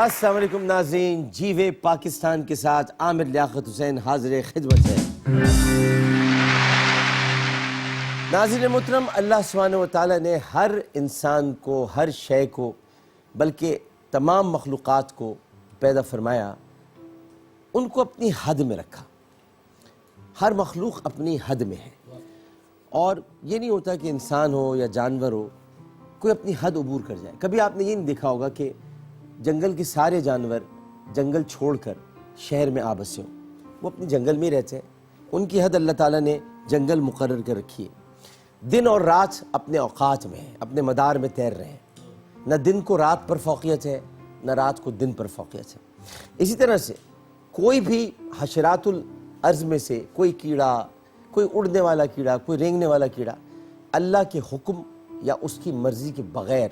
अस्सलाम वालेकुम नाज़रीन, जीवे पाकिस्तान के साथ आमिर लियाकत हुसैन हाजिर खिदमत है। नाज़रीन मोहतरम, अल्लाह सुब्हानहू व तआला ने हर इंसान को, हर शय को, बल्कि तमाम मखलूक़ात को पैदा फरमाया, उनको अपनी हद में रखा। हर मखलूक अपनी हद में है और ये नहीं होता कि इंसान हो या जानवर हो कोई अपनी हद अबूर कर जाए। कभी आपने ये नहीं देखा होगा कि जंगल के सारे जानवर जंगल छोड़कर शहर में आ बसे हों, वो अपने जंगल में ही रहते हैं। उनकी हद अल्लाह ताला ने जंगल मुकर्रर कर रखी है। दिन और रात अपने औकात में है, अपने मदार में तैर रहे हैं। न दिन को रात पर फ़ौक़ियत है, न रात को दिन पर फ़ौक़ियत है। इसी तरह से कोई भी हशरातुल अर्ज़ में से कोई कीड़ा, कोई उड़ने वाला कीड़ा, कोई रेंगने वाला कीड़ा अल्लाह के हुक्म या उसकी मर्ज़ी के बग़ैर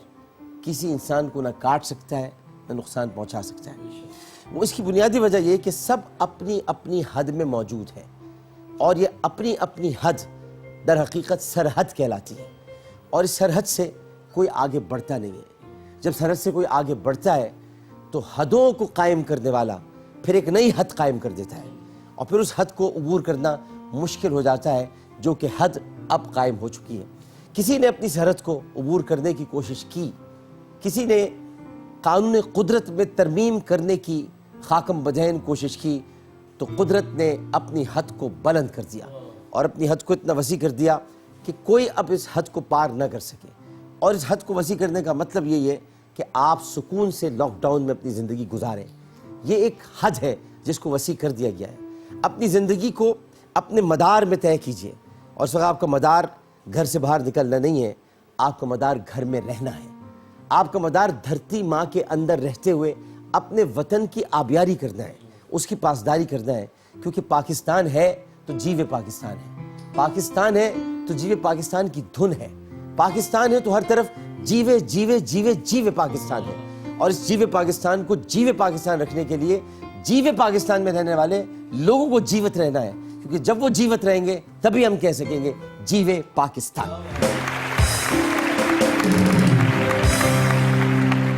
किसी इंसान को ना काट सकता है, ना नुकसान पहुंचा सकता है। वो इसकी बुनियादी वजह यह कि सब अपनी अपनी हद में मौजूद है और ये अपनी अपनी हद दर हकीकत सरहद कहलाती है और इस सरहद से कोई आगे बढ़ता नहीं है। जब सरहद से कोई आगे बढ़ता है तो हदों को कायम करने वाला फिर एक नई हद कायम कर देता है और फिर उस हद को अबूर करना मुश्किल हो जाता है, जो कि हद अब कायम हो चुकी है। किसी ने अपनी सरहद को अबूर करने की कोशिश की, किसी ने कानून कुदरत में तरमीम करने की खाकम बजैन कोशिश की, तो कुदरत ने अपनी हद को बुलंद कर दिया और अपनी हद को इतना वसी कर दिया कि कोई अब इस हद को पार न कर सके। और इस हद को वसी करने का मतलब यही है कि आप सुकून से लॉकडाउन में अपनी ज़िंदगी गुजारें। ये एक हद है जिसको वसी कर दिया गया है। अपनी ज़िंदगी को अपने मदार में तय कीजिए और इस वक्त आपका मदार घर से बाहर निकलना नहीं है, आपका मदार घर में रहना है। आपका मदार धरती माँ के अंदर रहते हुए अपने वतन की आबियारी करना है, उसकी पासदारी करना है। क्योंकि पाकिस्तान है तो जीवे पाकिस्तान है, पाकिस्तान है तो जीवे पाकिस्तान की धुन है, पाकिस्तान है तो हर तरफ जीवे जीवे जीवे जीवे पाकिस्तान है। और इस जीवे पाकिस्तान को जीवे पाकिस्तान रखने के लिए जीवे पाकिस्तान में रहने वाले लोगों को जीवित रहना है, क्योंकि जब वो जीवित रहेंगे तभी हम कह सकेंगे जीवे पाकिस्तान।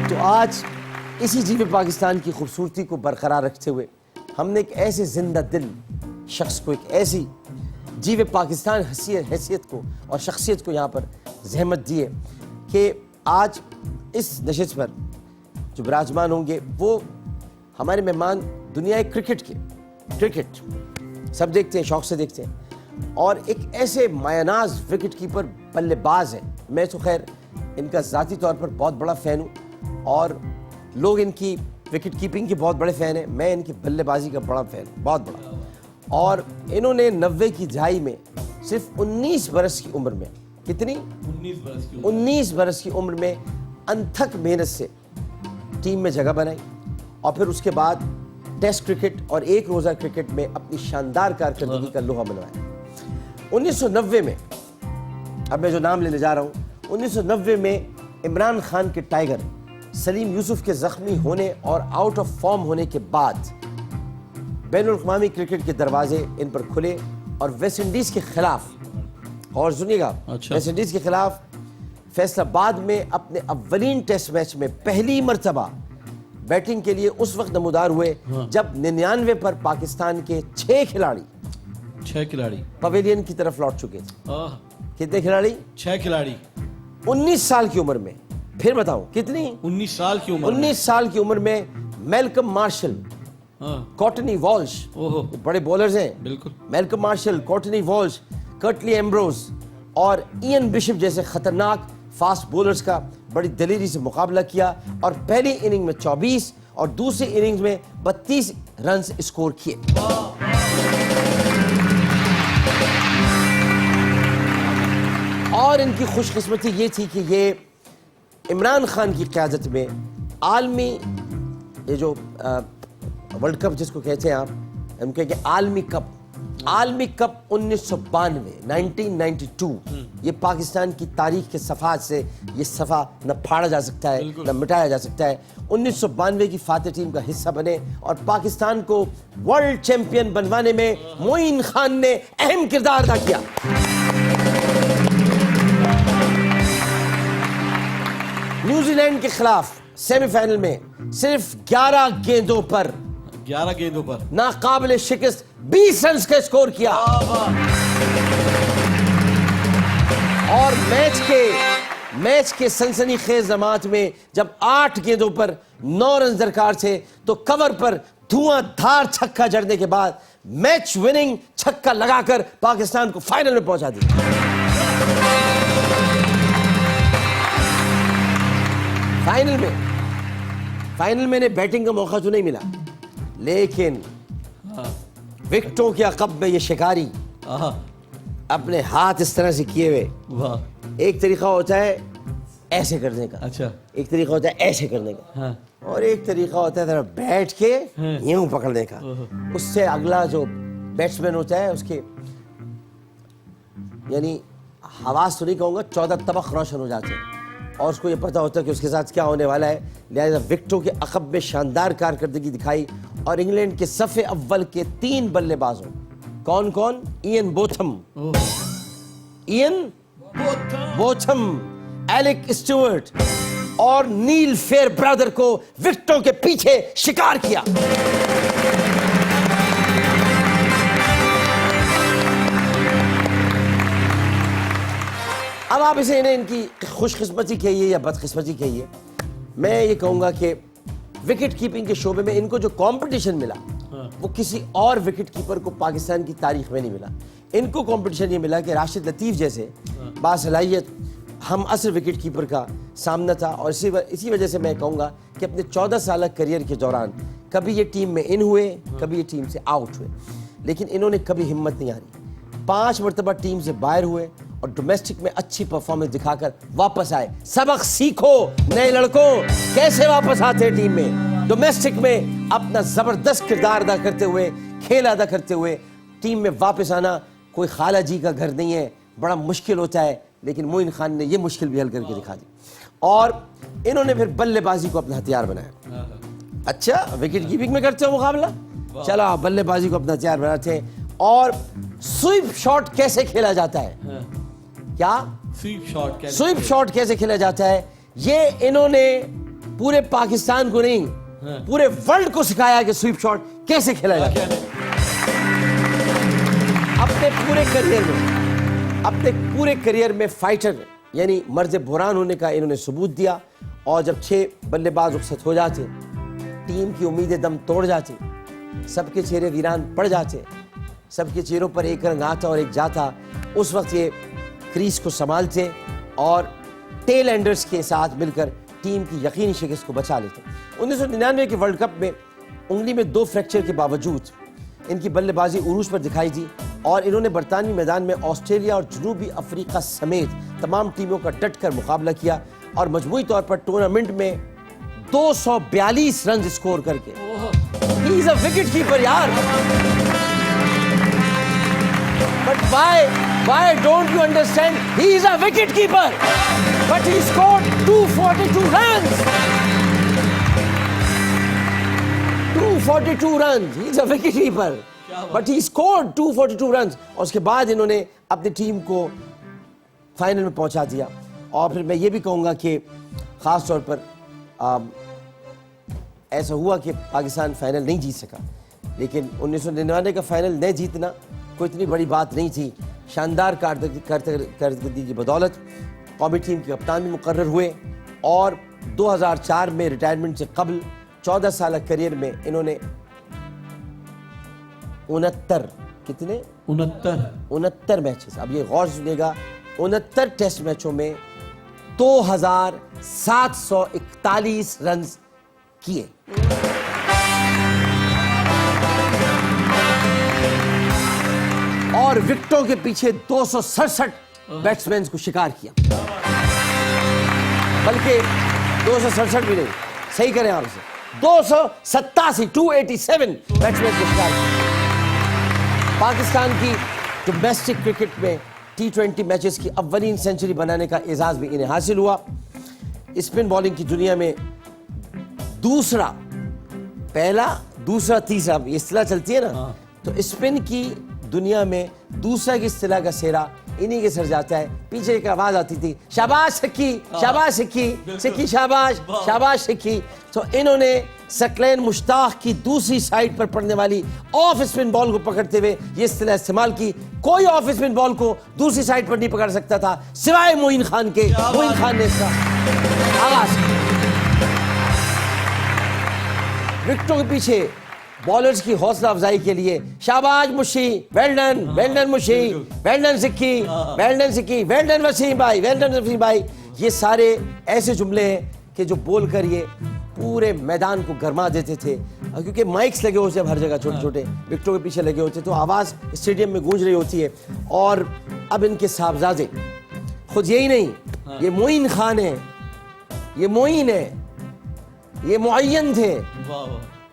तो आज इसी जीवे पाकिस्तान की खूबसूरती को बरकरार रखते हुए हमने एक ऐसे जिंदा दिल शख्स को, एक ऐसी जीवे पाकिस्तान हैसियत को और शख्सियत को यहाँ पर जहमत दी है कि आज इस नशिस्त पर जो विराजमान होंगे वो हमारे मेहमान दुनिया क्रिकेट सब देखते हैं, शौक से देखते हैं और एक ऐसे मायनाज विकेट कीपर बल्लेबाज हैं। मैं तो खैर इनका ज़ाती तौर पर बहुत बड़ा फ़ैन हूँ और लोग इनकी विकेट कीपिंग के बहुत बड़े फ़ैन हैं। मैं इनकी बल्लेबाजी का बड़ा फ़ैन, बहुत बड़ा। और इन्होंने 90 की दहाई में सिर्फ 19 बरस की उम्र में, कितनी 19 बरस की उम्र में अनथक मेहनत से टीम में जगह बनाई और फिर उसके बाद टेस्ट क्रिकेट और एक रोज़ा क्रिकेट में अपनी शानदार कारकर्दगी का लोहा मनवाया। 1990 में, अब मैं जो नाम लेने जा रहा हूँ, 1990 में इमरान खान के टाइगर सलीम यूसुफ के ज़ख्मी होने और आउट ऑफ फॉर्म होने के बाद बैनुल अक़वामी क्रिकेट के दरवाजे इन पर खुले और वेस्ट इंडीज़ के खिलाफ, और सुनिएगा, वेस्ट इंडीज़ के खिलाफ फैसलाबाद में अपने अव्वलीन टेस्ट मैच में पहली मर्तबा बैटिंग के लिए उस वक्त नमूदार हुए जब 99 पर पाकिस्तान के 6 खिलाड़ी पवेलियन की तरफ लौट चुके थे। कितने खिलाड़ी? 6 खिलाड़ी 19 साल की उम्र में। फिर बताऊं कितनी? 19 साल की उम्र। 19 साल की उम्र में मैल्कम मार्शल, कॉटनी वॉल्श, बड़े बॉलर्स हैं बिल्कुल, Malcolm martial, cottony Walsh, Curtly Ambrose और इयन बिशप जैसे खतरनाक फास्ट बॉलर्स का बड़ी दलेरी से मुकाबला किया और पहली इनिंग में 24 और दूसरी इनिंग्स में 32 रन स्कोर किए। और इनकी खुशकिस्मती ये थी कि ये इमरान खान की क़यादत में आलमी, ये जो वर्ल्ड कप जिसको कहते हैं आप, हम कहेंगे आलमी कप 1992 ये पाकिस्तान की तारीख के सफ़ात से ये सफ़ा न फाड़ा जा सकता है न मिटाया जा सकता है। 1992 की फातिह टीम का हिस्सा बने और पाकिस्तान को वर्ल्ड चैंपियन बनवाने में मोइन खान ने अहम किरदार अदा किया। न्यूजीलैंड के खिलाफ सेमीफाइनल में सिर्फ 11 गेंदों पर 11 गेंदों पर नाकाबिले शिकस्त 20 रन का स्कोर किया। और मैच के सनसनीखेज लम्हात में जब 8 गेंदों पर 9 रन दरकार थे तो कवर पर धुआंधार छक्का जड़ने के बाद मैच विनिंग छक्का लगाकर पाकिस्तान को फाइनल में पहुंचा दिया। फाइनल में बैटिंग का मौका तो नहीं मिला, लेकिन विकेटों के अकब में ये शिकारी अपने हाथ इस तरह से किए हुए, एक तरीका होता है ऐसे करने का, अच्छा, एक तरीका होता है ऐसे करने का, हाँ। और एक तरीका होता है जरा बैठ के यूं पकड़ने का। उससे अगला जो बैट्समैन होता है उसके यानी हवास तो नहीं कहूँगा, 14 तबक रोशन हो जाते हैं और उसको ये पता होता है कि उसके साथ क्या होने वाला है। लिहाजा विकेटों के अकब में शानदार कारकर्दगी दिखाई और इंग्लैंड के सफ़े अव्वल के 3 बल्लेबाजों, कौन कौन? इयन बोथम, एलेक स्टुअर्ट और नील फेयर ब्रदर को विकेटों के पीछे शिकार किया। अब आप इसे इनकी खुशकिस्मती कहिए या बदकिस्मती कहिए, मैं ये कहूंगा कि विकेट कीपिंग के शोबे में इनको जो कंपटीशन मिला वो किसी और विकेट कीपर को पाकिस्तान की तारीख में नहीं मिला। इनको कंपटीशन ये मिला कि राशिद लतीफ़ जैसे बासलाहियत हम असर विकेट कीपर का सामना था। और इसी वजह से मैं कहूँगा कि अपने 14 साल करियर के दौरान कभी ये टीम में इन हुए, कभी ये टीम से आउट हुए, लेकिन इन्होंने कभी हिम्मत नहीं हारी। 5 मरतबा टीम से बाहर हुए और डोमेस्टिक में अच्छी परफॉर्मेंस दिखाकर वापस आए। सबक सीखो नए लड़कों, कैसे वापस आते हैं टीम में। डोमेस्टिक में अपना जबरदस्त किरदार अदा करते हुए, खेल अदा करते हुए टीम में वापस आना कोई खाला जी का घर नहीं है, बड़ा मुश्किल होता है, लेकिन मोइन खान ने ये मुश्किल भी हल करके दिखा दी। और इन्होंने फिर बल्लेबाजी को अपना हथियार बनाया। अच्छा, विकेट कीपिंग में करते हो मुकाबला, चलो बल्लेबाजी को अपना हथियार बनाते हैं। और स्वीप शॉट कैसे खेला जाता है, क्या स्वीप शॉट कैसे खेला जाता है, ये इन्होंने पूरे पाकिस्तान को नहीं, पूरे वर्ल्ड को सिखाया कि स्वीप शॉट कैसे खेला जाता है। अपने पूरे करियर में फाइटर यानी मर्द बुरान होने का इन्होंने सबूत दिया। और जब 6 बल्लेबाज रुखसत हो जाते, टीम की उम्मीदें दम तोड़ जाती, सबके चेहरे वीरान पड़ जाते, सबके चेहरों पर एक रंग आता और एक जाता, उस वक्त ये क्रीज को संभालते और टेल एंडर्स के साथ मिलकर टीम की यकीनी शिकस्त को बचा लेते। 1999 के वर्ल्ड कप में उंगली में 2 फ्रैक्चर के बावजूद इनकी बल्लेबाजी उरूज पर दिखाई दी और इन्होंने बरतानी मैदान में ऑस्ट्रेलिया और जनूबी अफ्रीका समेत तमाम टीमों का डट कर मुकाबला किया और मजमूई तौर पर टूर्नामेंट में 242 रन स्कोर करके, he is a wicket keeper यार। But why don't you understand? He is a wicket keeper, but he scored 242 runs. 242 runs. He is a wicket keeper, but he scored 242 runs. और उसके बाद इन्होंने अपनी team को final में पहुंचा दिया। और फिर मैं ये भी कहूँगा कि ख़ास तौर पर ऐसा हुआ कि पाकिस्तान फाइनल नहीं जीत सका, लेकिन 1999 का फाइनल नहीं जीतना कोई इतनी बड़ी बात नहीं थी। शानदार कारकर्दगी की बदौलत कौमी टीम के कप्तान भी मुकर्रर हुए और 2004 में रिटायरमेंट से कबल 14 साल करियर में इन्होंने 69 मैचेस, अब ये गौर से सुनिएगा, 69 टेस्ट मैचों में 2741 रन किए। और विकेटों के पीछे 267 बैट्समैन को शिकार किया, बल्कि 267 भी नहीं, सही करें आप इसे, 287 बैट्समैन को शिकार किया। पाकिस्तान की डोमेस्टिक क्रिकेट में T20 मैचेस की अव्वलीन सेंचुरी बनाने का एजाज भी इन्हें हासिल हुआ। स्पिन बॉलिंग की दुनिया में पहला, दूसरा, तीसरा ये इस्तिलाह चलती है ना, तो स्पिन की दुनिया में दूसरा की इस्तिलाह का सेहरा इन्हीं के सर जाता है। पीछे एक आवाज आती थी, शाबाश सिक्की, शाबाश सिक्की, सिक्की शाबाश, शाबाश सिक्की। तो इन्होंने सकलैन मुश्ताक की दूसरी साइड पर पड़ने वाली ऑफ स्पिन बॉल को पकड़ते हुए ये इस्तिलाह इस्तेमाल की। कोई ऑफ स्पिन बॉल को दूसरी साइड पर नहीं पकड़ सकता था सिवाय मोइन खान के। मोइन खान ने इसका आगाज विकेटों के पीछे बॉलर्स की हौसला अफजाई के लिए शाबाश Mushi, well done, well done Mushi, well done Sikki, well done Sikki, well done Waseem भाई, वेल डन वसीम भाई। ये सारे ऐसे जुमले हैं कि जो बोलकर ये पूरे मैदान को गरमा देते थे, क्योंकि माइक्स लगे होते हैं हर जगह, छोटे छोटे विकेटों के पीछे लगे होते, तो आवाज़ स्टेडियम में गूंज रही होती है। और अब इनके साहबजादे खुद यही नहीं, ये मोइन खान है, ये मोइन है, ये मुअय्यन थे,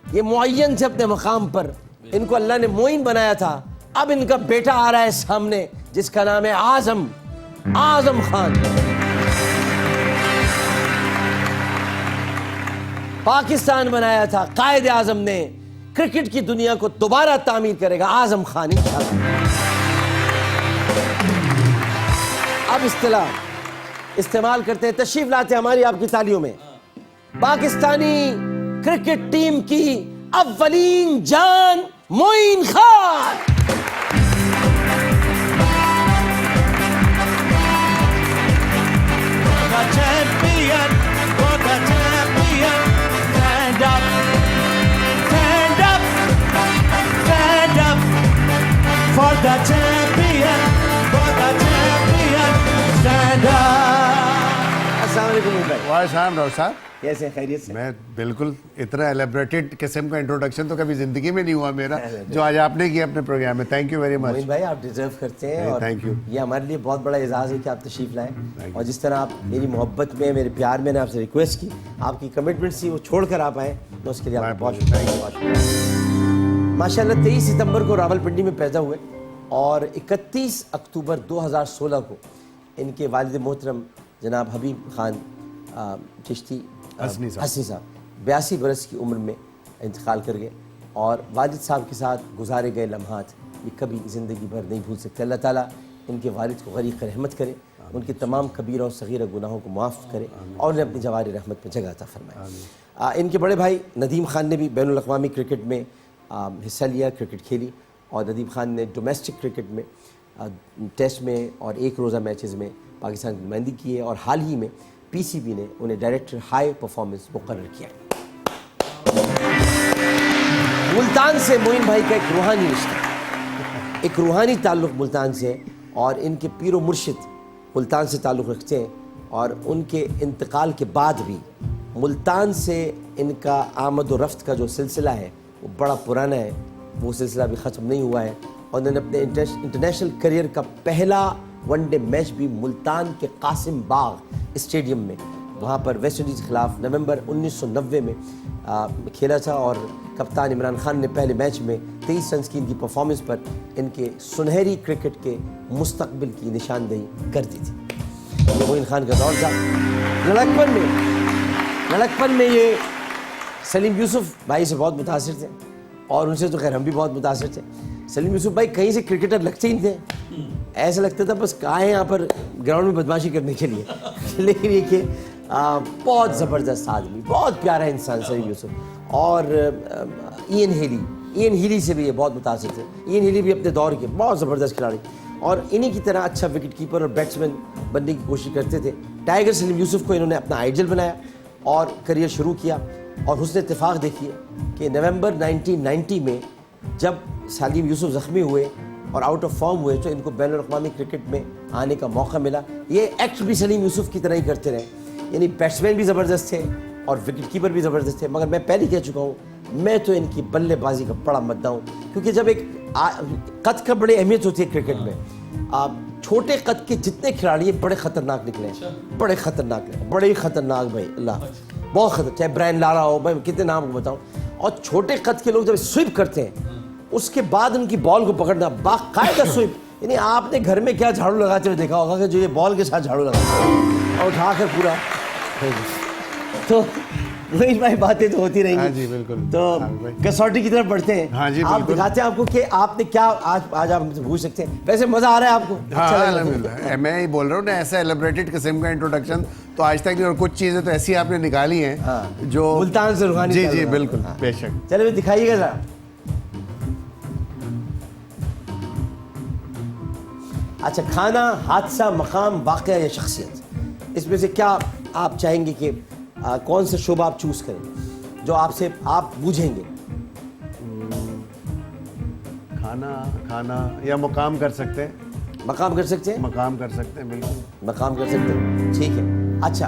ये मुअय्यन थे अपने मकाम पर। इनको अल्लाह ने मोइन बनाया था। अब इनका बेटा आ रहा है सामने जिसका नाम है आजम, आजम खान। पाकिस्तान बनाया था कायद आजम ने, क्रिकेट की दुनिया को दोबारा तामीर करेगा आजम खान इंशाअल्लाह। अब इस्तेमाल करते हैं, तशरीफ लाते हैं हमारी आपकी तालियों में पाकिस्तानी क्रिकेट टीम की अव्वलीन जान Moin Khan. For the champion, for the champion, stand up. अस्सलाम वालेकुम भाई, वाह शाम डॉक्टर साहब, कैसे हैं? खैरियत से? मैं बिल्कुल। इतना एलेबरेटेड किस्म का इंट्रोडक्शन तो कभी जिंदगी में नहीं हुआ मेरा, जो आज आपने किया अपने प्रोग्राम में। Thank you very much Moin भाई, आप डिजर्व करते हैं और थैंक यू। ये हमारे लिए बहुत बड़ा एजाज़ है कि आप तशरीफ लाएं। और जिस तरह आप मेरी मोहब्बत में, मेरे प्यार में आपसे रिक्वेस्ट की, आपकी कमिटमेंट थी वो छोड़कर आप आए, तो उसके लिए आपका बहुत शुक्रिया। माशाल्लाह 23 सितंबर को रावलपिंडी में पैदा हुए और 31 अक्टूबर 2016 को इनके वालिद मोहतरम जनाब हबीब खान चिश्ती हसनी साहब 82 बरस की उम्र में इंतकाल कर गए। और वालिद साहब के साथ गुजारे गए लम्हात ये कभी ज़िंदगी भर नहीं भूल सकते। अल्लाह ताला इनके वालिद को गरीक़ रहमत करे, उनके तमाम कबीरा और सगीरा गुनाहों को माफ़ करे और उन्हें अपनी जवारी रहमत में जगह अता फरमाए। इनके बड़े भाई नदीम खान ने भी बैनुल अक़वामी क्रिकेट में हिस्सा लिया, क्रिकेट खेली। और नदीम खान ने डोमेस्टिक क्रिकेट में टेस्ट में और एक रोज़ा मैचेस में पाकिस्तान की नुमाइंदगी की है। और हाल ही में पीसीबी ने उन्हें डायरेक्टर हाई परफॉर्मेंस मुकर्रर किया। मुल्तान से मोइन भाई का एक रूहानी रिश्ता, एक रूहानी ताल्लुक़ मुल्तान से है और इनके पीरो मुर्शिद मुल्तान से ताल्लुक़ रखते हैं। और उनके इंतकाल के बाद भी मुल्तान से इनका आमद व रफ्त का जो सिलसिला है वो बड़ा पुराना है, वो सिलसिला भी ख़त्म नहीं हुआ है। और उन्होंने अपने इंटरनेशनल करियर का पहला वनडे मैच भी मुल्तान के कासिम बाग स्टेडियम में, वहाँ पर वेस्ट इंडीज़ के ख़िलाफ़ नवंबर 1990 में खेला था। और कप्तान इमरान खान ने पहले मैच में 23 रन की इनकी परफॉर्मेंस पर इनके सुनहरी क्रिकेट के मुस्तकबिल की निशानदेही कर दी थी। मोइन खान का दौर था। लड़कपन में ये सलीम यूसुफ भाई से बहुत मुतासिर थे और उनसे तो खैर हम भी बहुत मुतासिर थे। सलीम यूसुफ भाई कहीं से क्रिकेटर लगते ही नहीं थे, ऐसा लगता था बस कहाँ हैं यहाँ पर ग्राउंड में बदमाशी करने के लिए। लेकिन ये कि बहुत ज़बरदस्त आदमी, बहुत प्यारा इंसान सलीम यूसुफ। और ईएन हीली से भी ये बहुत मुतासिर थे। ईएन हीली भी अपने दौर के बहुत ज़बरदस्त खिलाड़ी और इन्हीं की तरह अच्छा विकेट कीपर और बैट्समैन बनने की कोशिश करते थे। टाइगर सलीम यूसुफ को इन्होंने अपना आइडल बनाया और करियर शुरू किया। और हुस्न इत्तेफाक देखिए कि नवंबर 1990 में जब सलीम यूसुफ ज़ख्मी हुए और आउट ऑफ फॉर्म हुए तो इनको बैनुल अक़वामी क्रिकेट में आने का मौका मिला। ये एक्ट भी सलीम यूसुफ की तरह ही करते रहे, यानी बैट्समैन भी ज़बरदस्त थे और विकेट कीपर भी ज़बरदस्त थे। मगर मैं पहले कह चुका हूँ, मैं तो इनकी बल्लेबाजी का बड़ा मद्दा हूँ, क्योंकि जब एक कद का बड़ी अहमियत होती है क्रिकेट में। छोटे कद के जितने खिलाड़ी बड़े ख़तरनाक निकले, बड़े ख़तरनाक, बड़े ही ख़तरनाक भाई, अल्लाह बहुत खतर, चाहे ब्रायन लारा हो, भाई कितने नाम को बताऊँ। और छोटे कद के लोग जब स्विप करते हैं उसके बाद उनकी बॉल को पकड़ना बाकायदा स्विप, यानी आपने घर में क्या झाड़ू लगाते हुए देखा होगा कि जो ये बॉल के साथ झाड़ू लगाते हैं और उठाकर पूरा। तो मोइन भाई बातें तो होती रहेंगी। हाँ जी, बिल्कुल। तो हाँ भाई। कसौटी की तरफ बढ़ते हैं। हाँ जी, आप बिल्कुल। दिखाते हैं आपको कि आपने क्या आज आप हमसे पूछ सकते हैं। वैसे मजा आ रहा है आपको? हाँ अच्छा लग रहा है? अल्हम्दुलिल्लाह, मैं ही बोल रहा हूँ ना, ऐसा एलिब्रेटेड किस्म का इंट्रोडक्शन तो आज तक नहीं, और कुछ चीज़ें तो ऐसी आपने निकाली हैं हाँ। जो मुल्तान से रूहानी जी चल जी रहा है। बिल्कुल, हाँ। बेशक। चलिए दिखाइएगा जरा। अच्छा, खाना, हादसा, मकाम, वाक़या या शख्सियत, इसमें से क्या आप चाहेंगे कि कौन सा शोबा आप चूज करें जो आपसे आप बूझेंगे? खाना या मुकाम कर सकते हैं। मकाम कर सकते हैं? मकाम कर सकते हैं, बिल्कुल। मकाम कर सकते हैं, ठीक है। अच्छा,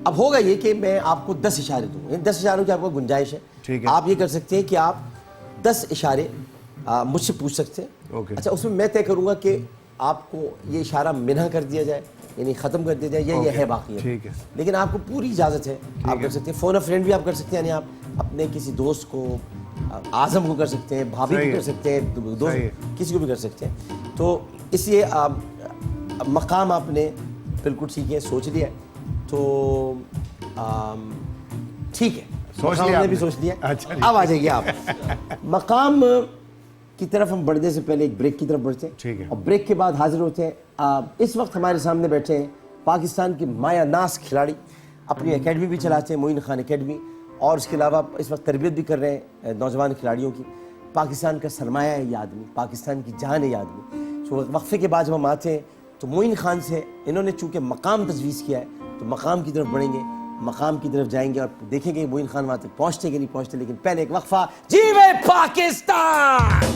अब होगा ये कि मैं आपको 10 इशारे दूँ। इन 10 इशारों की आपको गुंजाइश है। ठीक है। आप ये कर सकते हैं कि आप 10 इशारे मुझसे पूछ सकते हैं। ओके। अच्छा, उसमें मैं तय करूँगा कि आपको ये इशारा मिन्हा कर दिया जाए, यानी ख़त्म कर दिया जाए, या ये है बाकी है। ठीक है। लेकिन आपको पूरी इजाज़त है, आप कर सकते हैं। फ़ोन अ फ्रेंड भी आप कर सकते हैं, यानी आप अपने किसी दोस्त को, आज़म को कर सकते हैं, भाभी सही को कर है। सकते हैं, सही दोस्त है। किसी को भी कर सकते हैं। तो इसलिए मकाम आपने बिल्कुल ठीक है सोच लिया। तो ठीक है, सोच मकाम लिया आपने भी आपने? सोच लिया। अच्छा जी। अब आ जाइए आप। मकाम की तरफ हम बढ़ने से पहले एक ब्रेक की तरफ बढ़ते हैं। ठीक है। और ब्रेक के बाद हाजिर होते हैं। इस वक्त हमारे सामने बैठे हैं पाकिस्तान के माया नाज खिलाड़ी, अपनी एकेडमी भी चलाते हैं, मोइन खान एकेडमी, और इसके अलावा इस वक्त तरबियत भी कर रहे हैं नौजवान खिलाड़ियों की। पाकिस्तान का सरमाया है ये आदमी, पाकिस्तान की जान है ये आदमी। तो वक्फे के बाद जब हम आते हैं तो मोइन खान से इन्होंने चूँकि मकाम तजवीज़ किया है, तो मकाम की तरफ बढ़ेंगे, मकाम की तरफ जाएंगे और देखेंगे मोइन खान वहाँ तक पहुँचते कि नहीं पहुँचते। लेकिन पहले एक वक्फा। जीवे पाकिस्तान।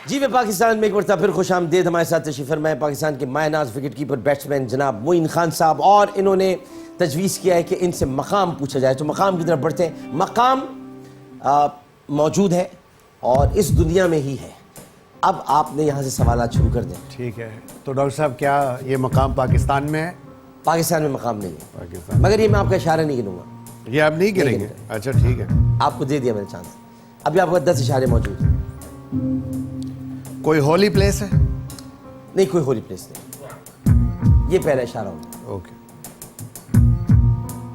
जीवे पाकिस्तान में एक बार फिर खुश आमदेद। हमारे साथ तशरीफ फरमाए पाकिस्तान के मायनाज विकेट कीपर बैट्समैन जनाब मोइन खान साहब, और इन्होंने तजवीज़ किया है कि इनसे मकाम पूछा जाए। तो मकाम की तरफ बढ़ते हैं। मकाम मौजूद है और इस दुनिया में ही है। अब आपने यहाँ से सवालात शुरू कर दें। ठीक है, तो डॉक्टर साहब क्या ये मकाम पाकिस्तान में है? पाकिस्तान में मकाम नहीं है, पाकिस्तान, मगर ये मैं आपका इशारा नहीं गिनूंगा, ये आप नहीं गिरेंगे? गिनते। अच्छा ठीक है। आपको दे दिया मैंने चांस। अभी आपका 10 इशारे मौजूद हैं। कोई होली प्लेस है? नहीं, कोई होली प्लेस नहीं। ये पहला इशारा होगा। ओके,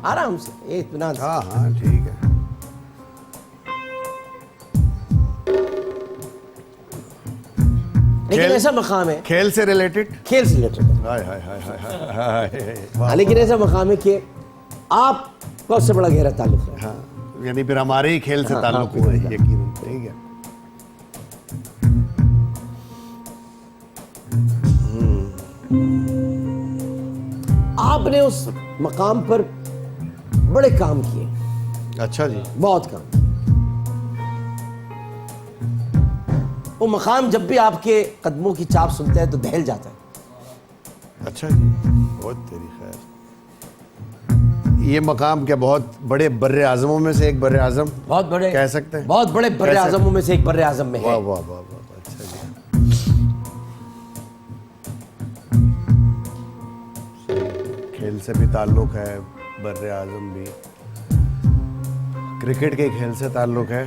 आराम से, इत्मीनान से। हाँ हाँ ठीक है। लेकिन खेल- ऐसा मकाम है, खेल से रिलेटेड? खेल से रिलेटेड है। हाय हाय हाय हाय हाय हाय, वाह। हाँ, लेकिन ऐसा मकाम है कि आपका उससे बड़ा गहरा ताल्लुक है। हाँ, यानी फिर हमारे ही खेल से हाँ, ताल्लुक हाँ, हुआ है, बिल्कुल। यकीनन। ठीक है। आपने उस मकाम पर बड़े काम किए, अच्छा जी। बहुत काम। वो मकाम जब भी आपके कदमों की चाप सुनता है तो दहल जाता है। अच्छा जी, बहुत तेरी खैर। ये मकाम क्या बहुत बड़े बर्रे आजमों में से एक बर्रे आजम बहुत बड़े कह सकते हैं? बहुत बड़े बर्रे कह सकते- आजमों में से एक बर्रे आजम में वाह है। वाह वाह वाह, अच्छा जी। खेल से भी ताल्लुक है, बर्रे आजम भी, क्रिकेट के खेल से ताल्लुक है।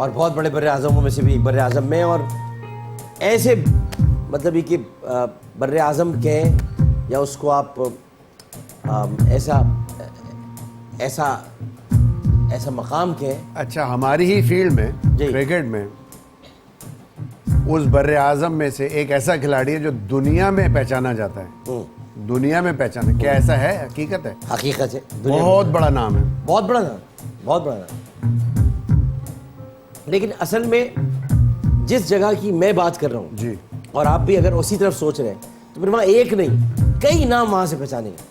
और बहुत बड़े बर्रे आजमों में से भी एक बर्रे आजम में, और ऐसे मतलब ये कि बर्रे आजम कहें या उसको आप ऐसा ऐसा ऐसा मकाम कहें। अच्छा, हमारी ही फील्ड में, जी। क्रिकेट में, उस बर्रे आजम में से एक ऐसा खिलाड़ी है जो दुनिया में पहचाना जाता है। दुनिया में पहचाना, क्या ऐसा है? हकीकत है? हकीकत है, दुनिया में बहुत बड़ा नाम है। बहुत बड़ा नाम, बहुत बड़ा नाम। लेकिन असल में जिस जगह की मैं बात कर रहा हूँ जी, और आप भी अगर उसी तरफ सोच रहे हैं तो फिर वहाँ एक नहीं कई नाम वहाँ से पहचानेंगे।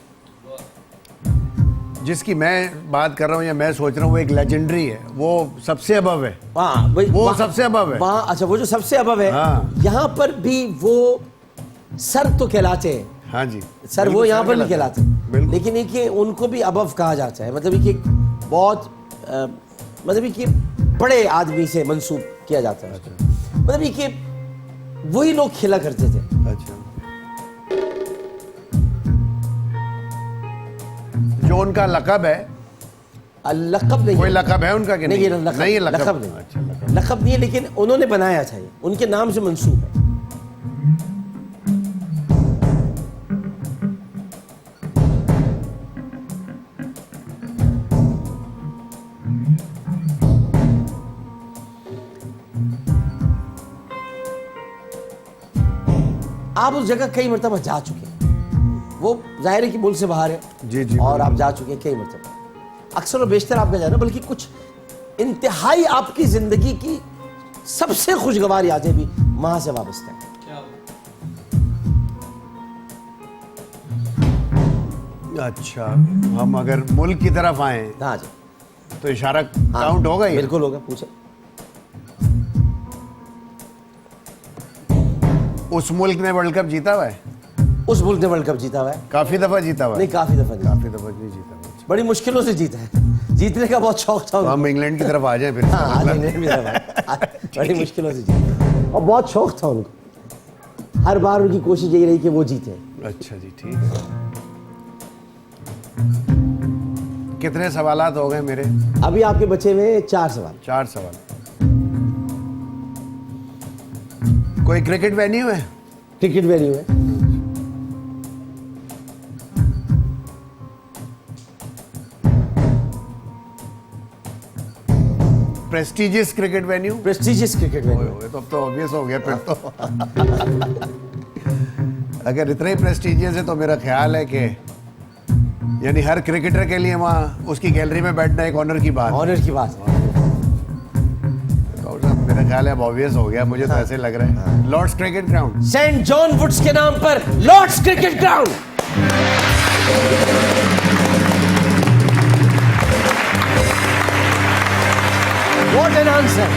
जिसकी मैं बात कर रहा हूँ या मैं सोच रहा हूँ वो एक लेजेंडरी है, वो सबसे अबव है। हाँ, वो सबसे अबव है। वहाँ, अच्छा, वो जो सबसे अबव है, हाँ। यहाँ पर भी वो सर तो कहलाते हैं। हाँ जी, सर वो बिल्कुल यहाँ पर सही नहीं कहलाते, बिल्कुल। लेकिन ये कि उनको भी अबव कहा जाता है। मतलब ये कि बहुत मतलब ये कि बड़े आदमी से मंसूब किया जाता है। मतलब ये कि वही लोग खेला करते थे। अच्छा, जो उनका लकब है, लक़ब नहीं कोई है। लकब है उनका कि नहीं, नहीं? ये लक़ब नहीं है लकब। लक़ब नहीं, अच्छा, लकब। लक़ब नहीं है, लेकिन उन्होंने बनाया था, ये उनके नाम से मंसूब है। आप उस जगह कई मरतबा जा चुके हैं, वो जाहिर है कि मुल्क से बाहर है। जी, जी, और आप बिल्कुल। जा चुके हैं कई मरतबा, अक्सर और बेशतर आपका जाना, बल्कि कुछ इंतहाई आपकी जिंदगी की सबसे खुशगवार यादें भी वहां से वाबस्ता है। अच्छा, हम अगर मुल्क की तरफ आए हाँ जी, तो इशारा हाँ, काउंट होगा ये? बिल्कुल होगा, पूछे। उस मुल्क ने वर्ल्ड कप जीता हुआ है? उस मुल्क ने वर्ल्ड कप जीता हुआ है? काफी दफा जीता हुआ है? नहीं, काफी दफा नहीं, काफी दफा नहीं जीता हुआ। बड़ी मुश्किलों से जीता है। जीतने का बहुत शौक था तो उनको। हम इंग्लैंड की तरफ आ जाए फिर। हाँ, आज इंग्लैंड भी दफा बड़ी मुश्किलों से जीता, और बहुत शौक था उनको। हर बार उनकी कोशिश यही रही कि वो जीते। अच्छा जी, ठीक है। कितने सवालात हो गए मेरे? अभी आपके बचे हुए 4 सवाल। 4 सवाल। कोई क्रिकेट वेन्यू है? क्रिकेट वेन्यू है। Prestigious cricket venue? Prestigious cricket venue. तो अब तो ऑब्वियस हो गया फिर तो। अगर इतना ही प्रेस्टिजियस है तो मेरा ख्याल है कि यानी हर क्रिकेटर के लिए वहाँ उसकी गैलरी में बैठना एक ऑनर की बात है। ऑनर की बात है। तो साहब, मेरा ख्याल है अब ऑब्वियस हो गया, मुझे तो ऐसे लग रहा है। Lord's cricket ground. Saint John Woods के नाम पर Lord's cricket ground. What an answer,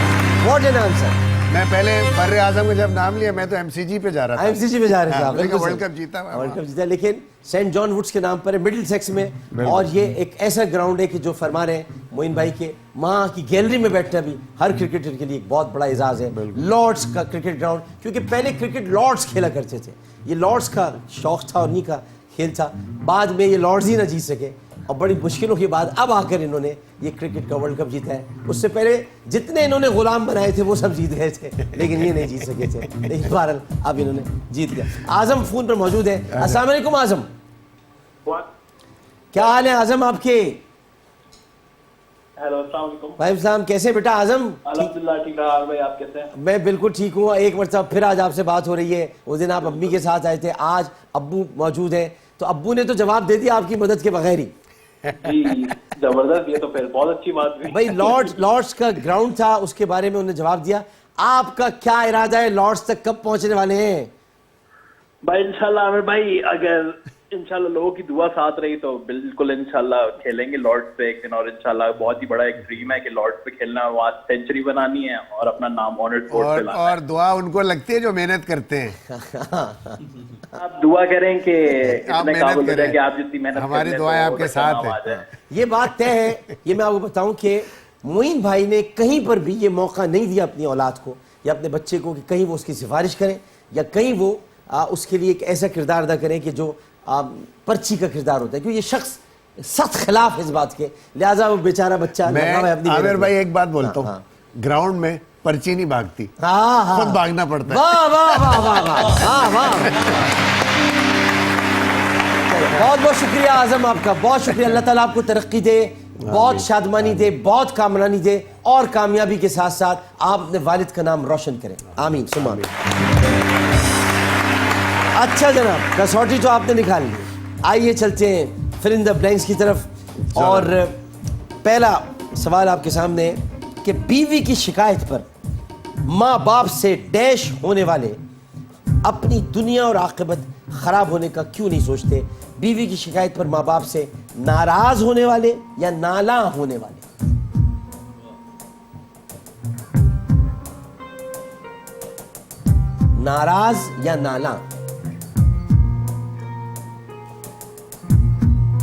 what an answer. मैं पहले बर्रे आजम का जब नाम लिया मैं तो एमसीजी पे जा रहा था। आईएमसीसी में जा रहे थे हाँ, आप, मैंने कहा बिल्कुल वर्ल्ड सही। कप जीता हुआ है वर्ल्ड वहाँ। कप जीता, लेकिन सेंट जॉन वुड्स के नाम पर है, मिडिल सेक्स में। बिल्कुल। और ये एक ऐसा ग्राउंड है कि जो फरमा रहे हैं मोइन भाई के, वहाँ की गैलरी में बैठना भी हर क्रिकेटर के लिए एक बहुत बड़ा एजाज है। लॉर्ड्स का क्रिकेट ग्राउंड, क्योंकि पहले क्रिकेट लॉर्ड्स खेला करते थे, ये लॉर्ड्स का शौक था और उन्हीं का खेल था। बाद में ये लॉर्ड्स ही ना जीत सके, और बड़ी मुश्किलों के बाद अब आकर इन्होंने ये क्रिकेट का वर्ल्ड कप जीता है। उससे पहले जितने इन्होंने गुलाम बनाए थे वो सब जीत गए थे, लेकिन ये नहीं जीत सके थे। लेकिन बहरहाल अब इन्होंने जीत लिया। आजम फोन पर मौजूद है। अस्सलाम वालेकुम आजम, क्या हाल है आजम आपके? हेलो, अस्सलाम वालेकुम। भाई साहब कैसे बेटा आजम? अल्हम्दुलिल्लाह ठीक रहा भाई, आप कैसे हैं? मैं बिल्कुल ठीक हूँ। एक मरतबा फिर आज आपसे बात हो रही है। उस दिन आप अम्मी के साथ आए थे, आज अब्बू मौजूद है, तो अब्बू ने तो जवाब दे दिया आपकी मदद के बगैर ही। जी जबरदस्त, ये तो फिर बहुत अच्छी बात हुई भाई लॉर्ड्स का ग्राउंड था, उसके बारे में उन्होंने जवाब दिया। आपका क्या इरादा है, लॉर्ड्स तक कब पहुंचने वाले हैं? भाई इंशाल्लाह आमिर भाई, अगर इंशाल्लाह लोगों की दुआ साथ रही तो बिल्कुल इंशाल्लाह खेलेंगे लॉर्ड्स पे एक दिन। और इंशाल्लाह बहुत ही बड़ा एक ड्रीम है कि लॉर्ड्स पे खेलना, वहाँ सेंचुरी बनानी है और अपना नाम ऑनर्ड बोर्ड पे लाना और दुआ उनको लगती है जो मेहनत करते हैं। है। आप दुआ करें कि आप इतने काबिल मेहनत हो जाए करें, कि आप जितनी मेहनत हमारी कर लें दुआएं तो आपके हो सकता है साथ नाम आ है। जाए। ये बात तय है। ये मैं आपको बताऊं कि मोइन भाई ने कहीं पर भी ये मौका नहीं दिया अपनी औलाद को या अपने बच्चे को कि कहीं वो उसकी सिफारिश करें या कहीं वो उसके लिए एक ऐसा किरदार अदा करें कि जो पर्ची का किरदार होता है, क्योंकि ये शख्स सख्त खिलाफ है इस बात के, लिहाजा वो बेचारा बच्चा मैं लगा हुआ है अपनी आमिर मेहनत भाई में। एक बात बोलता हाँ, हूँ, ग्राउंड में पर्ची नहीं भागती, हाँ, हाँ। खुद भागना पड़ता है। वाह वाह वाह वाह वाह वाह वाह। बहुत बहुत शुक्रिया आजम आपका, बहुत शुक्रिया। अल्लाह ताला आपको तरक्की दे, बहुत शादमानी दे, बहुत कामरानी दे, और कामयाबी के साथ साथ आप अपने वालिद का नाम रोशन करें। आमीन सुमा आमीन। अच्छा जनाब, कसौटी तो आपने निकाल ली, आइए चलते हैं फिल इन द ब्लैंक्स की तरफ। और पहला सवाल आपके सामने है कि बीवी की शिकायत पर माँ बाप से डैश होने वाले अपनी दुनिया और आखिरत खराब होने का क्यों नहीं सोचते? बीवी की शिकायत पर माँ बाप से नाराज होने वाले या नाला होने वाले? नाराज या नाला?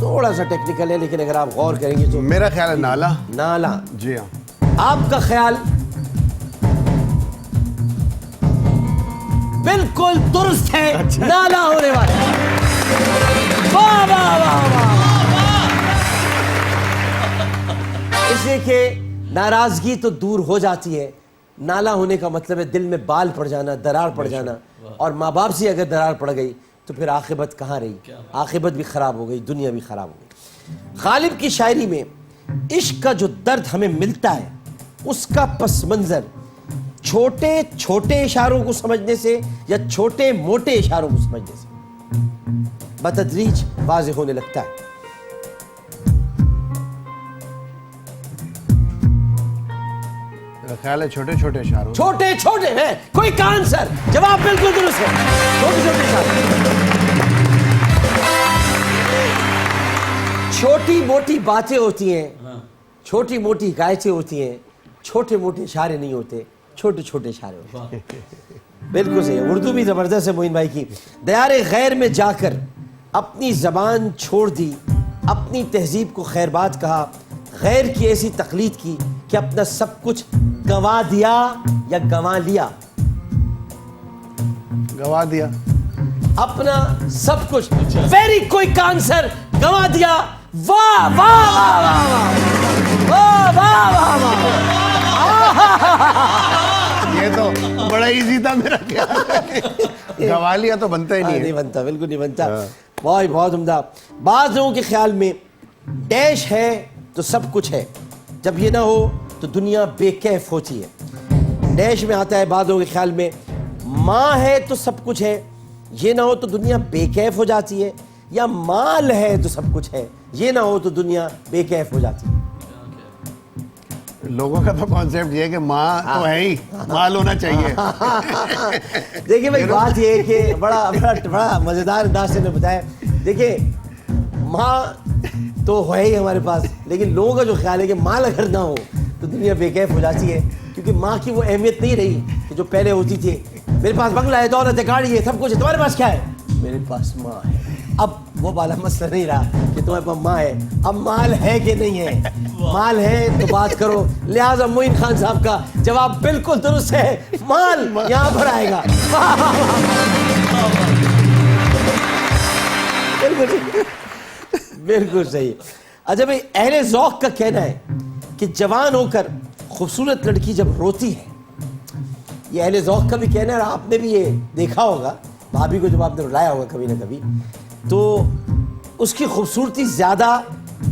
थोड़ा सा टेक्निकल है, लेकिन अगर आप गौर करेंगे तो मेरा ख्याल है नाला। नाला। जी हाँ। आपका ख्याल? बिल्कुल दुरुस्त है। नाला होने वाला है। वाह वाह वाह वाह। इसलिए कि नाराजगी तो दूर हो जाती है, नाला होने का मतलब है दिल में बाल पड़ जाना, दरार पड़ जाना। और माँ बाप से अगर दरार पड़ गई तो फिर आखिबत कहाँ रही? आखिबत भी खराब हो गई, दुनिया भी खराब हो गई। गालिब की शायरी में इश्क का जो दर्द हमें मिलता है उसका पस मंजर छोटे छोटे इशारों को समझने से या छोटे मोटे इशारों को समझने से बतदरीज वाज़ेह होने लगता है। मेरा ख्याल है छोटे छोटे इशारों, छोटे छोटे हैं, कोई का आंसर, जवाब बिल्कुल दुरुस्त है। छोटे छोटे इशारे, छोटी मोटी बातें होती हैं, छोटी मोटी हिकायतें होती हैं, छोटे मोटे इशारे नहीं होते, छोटे छोटे इशारे होते हैं। बिल्कुल सही है। उर्दू भी जबरदस्त है मोइन भाई की। दयारे गैर में जाकर अपनी जबान छोड़ दी, अपनी तहजीब को खैरबाद कहा, गैर की ऐसी तकलीद की कि अपना सब कुछ गंवा दिया या गंवा लिया? गवा दिया। अपना सब कुछ, वेरी क्विक आंसर, गंवा दिया। वाह वाह वाह वाह वाह वाह वाह। ये तो बड़ा इजी था मेरा ख्याल। गवा लिया तो बनता ही नहीं है। नहीं बनता, बिल्कुल नहीं बनता। बहुत बहुत उम्दा। बाज़ लोगों के ख्याल में डैश है तो सब कुछ है, जब ये ना हो तो दुनिया बेकैफ होती है। डैश में आता है बाज़ लोगों के ख्याल में माँ है तो सब कुछ है, ये ना हो तो दुनिया बेकैफ हो जाती है, या माल है तो सब कुछ है, ये ना हो तो दुनिया बेकैफ हो जाती है। लोगों का तो कॉन्सेप्ट ये है कि माँ तो है ही, माल होना चाहिए। देखिए भाई, बात ये है कि बड़ा बड़ा बड़ा मजेदार अंदाज से ने बताया। देखिए, माँ तो है ही हमारे पास, लेकिन लोगों का जो ख्याल है कि माल अगर ना हो तो दुनिया बेकैफ हो जाती है, क्योंकि माँ की वो अहमियत नहीं रही कि जो पहले होती थी। मेरे पास बंगला है, दौलत है, गाड़ी है, सब कुछ है, तुम्हारे पास क्या है? मेरे पास माँ है। अब वो वाला मसला नहीं रहा कि तुम्हारे पास माँ है, अब माल है कि नहीं है। माल है तो बात करो। लिहाजा मोइन खान साहब का जवाब बिल्कुल दुरुस्त है, माल यहाँ पर आएगा। बिल्कुल बिल्कुल सही। अच्छा भाई, अहले ज़ौक़ का कहना है कि जवान होकर खूबसूरत लड़की जब रोती है, ये अहले ज़ौक़ का भी कहना है, और आपने भी ये देखा होगा, भाभी को जब आपने रुलाया होगा कभी ना कभी, तो उसकी खूबसूरती ज़्यादा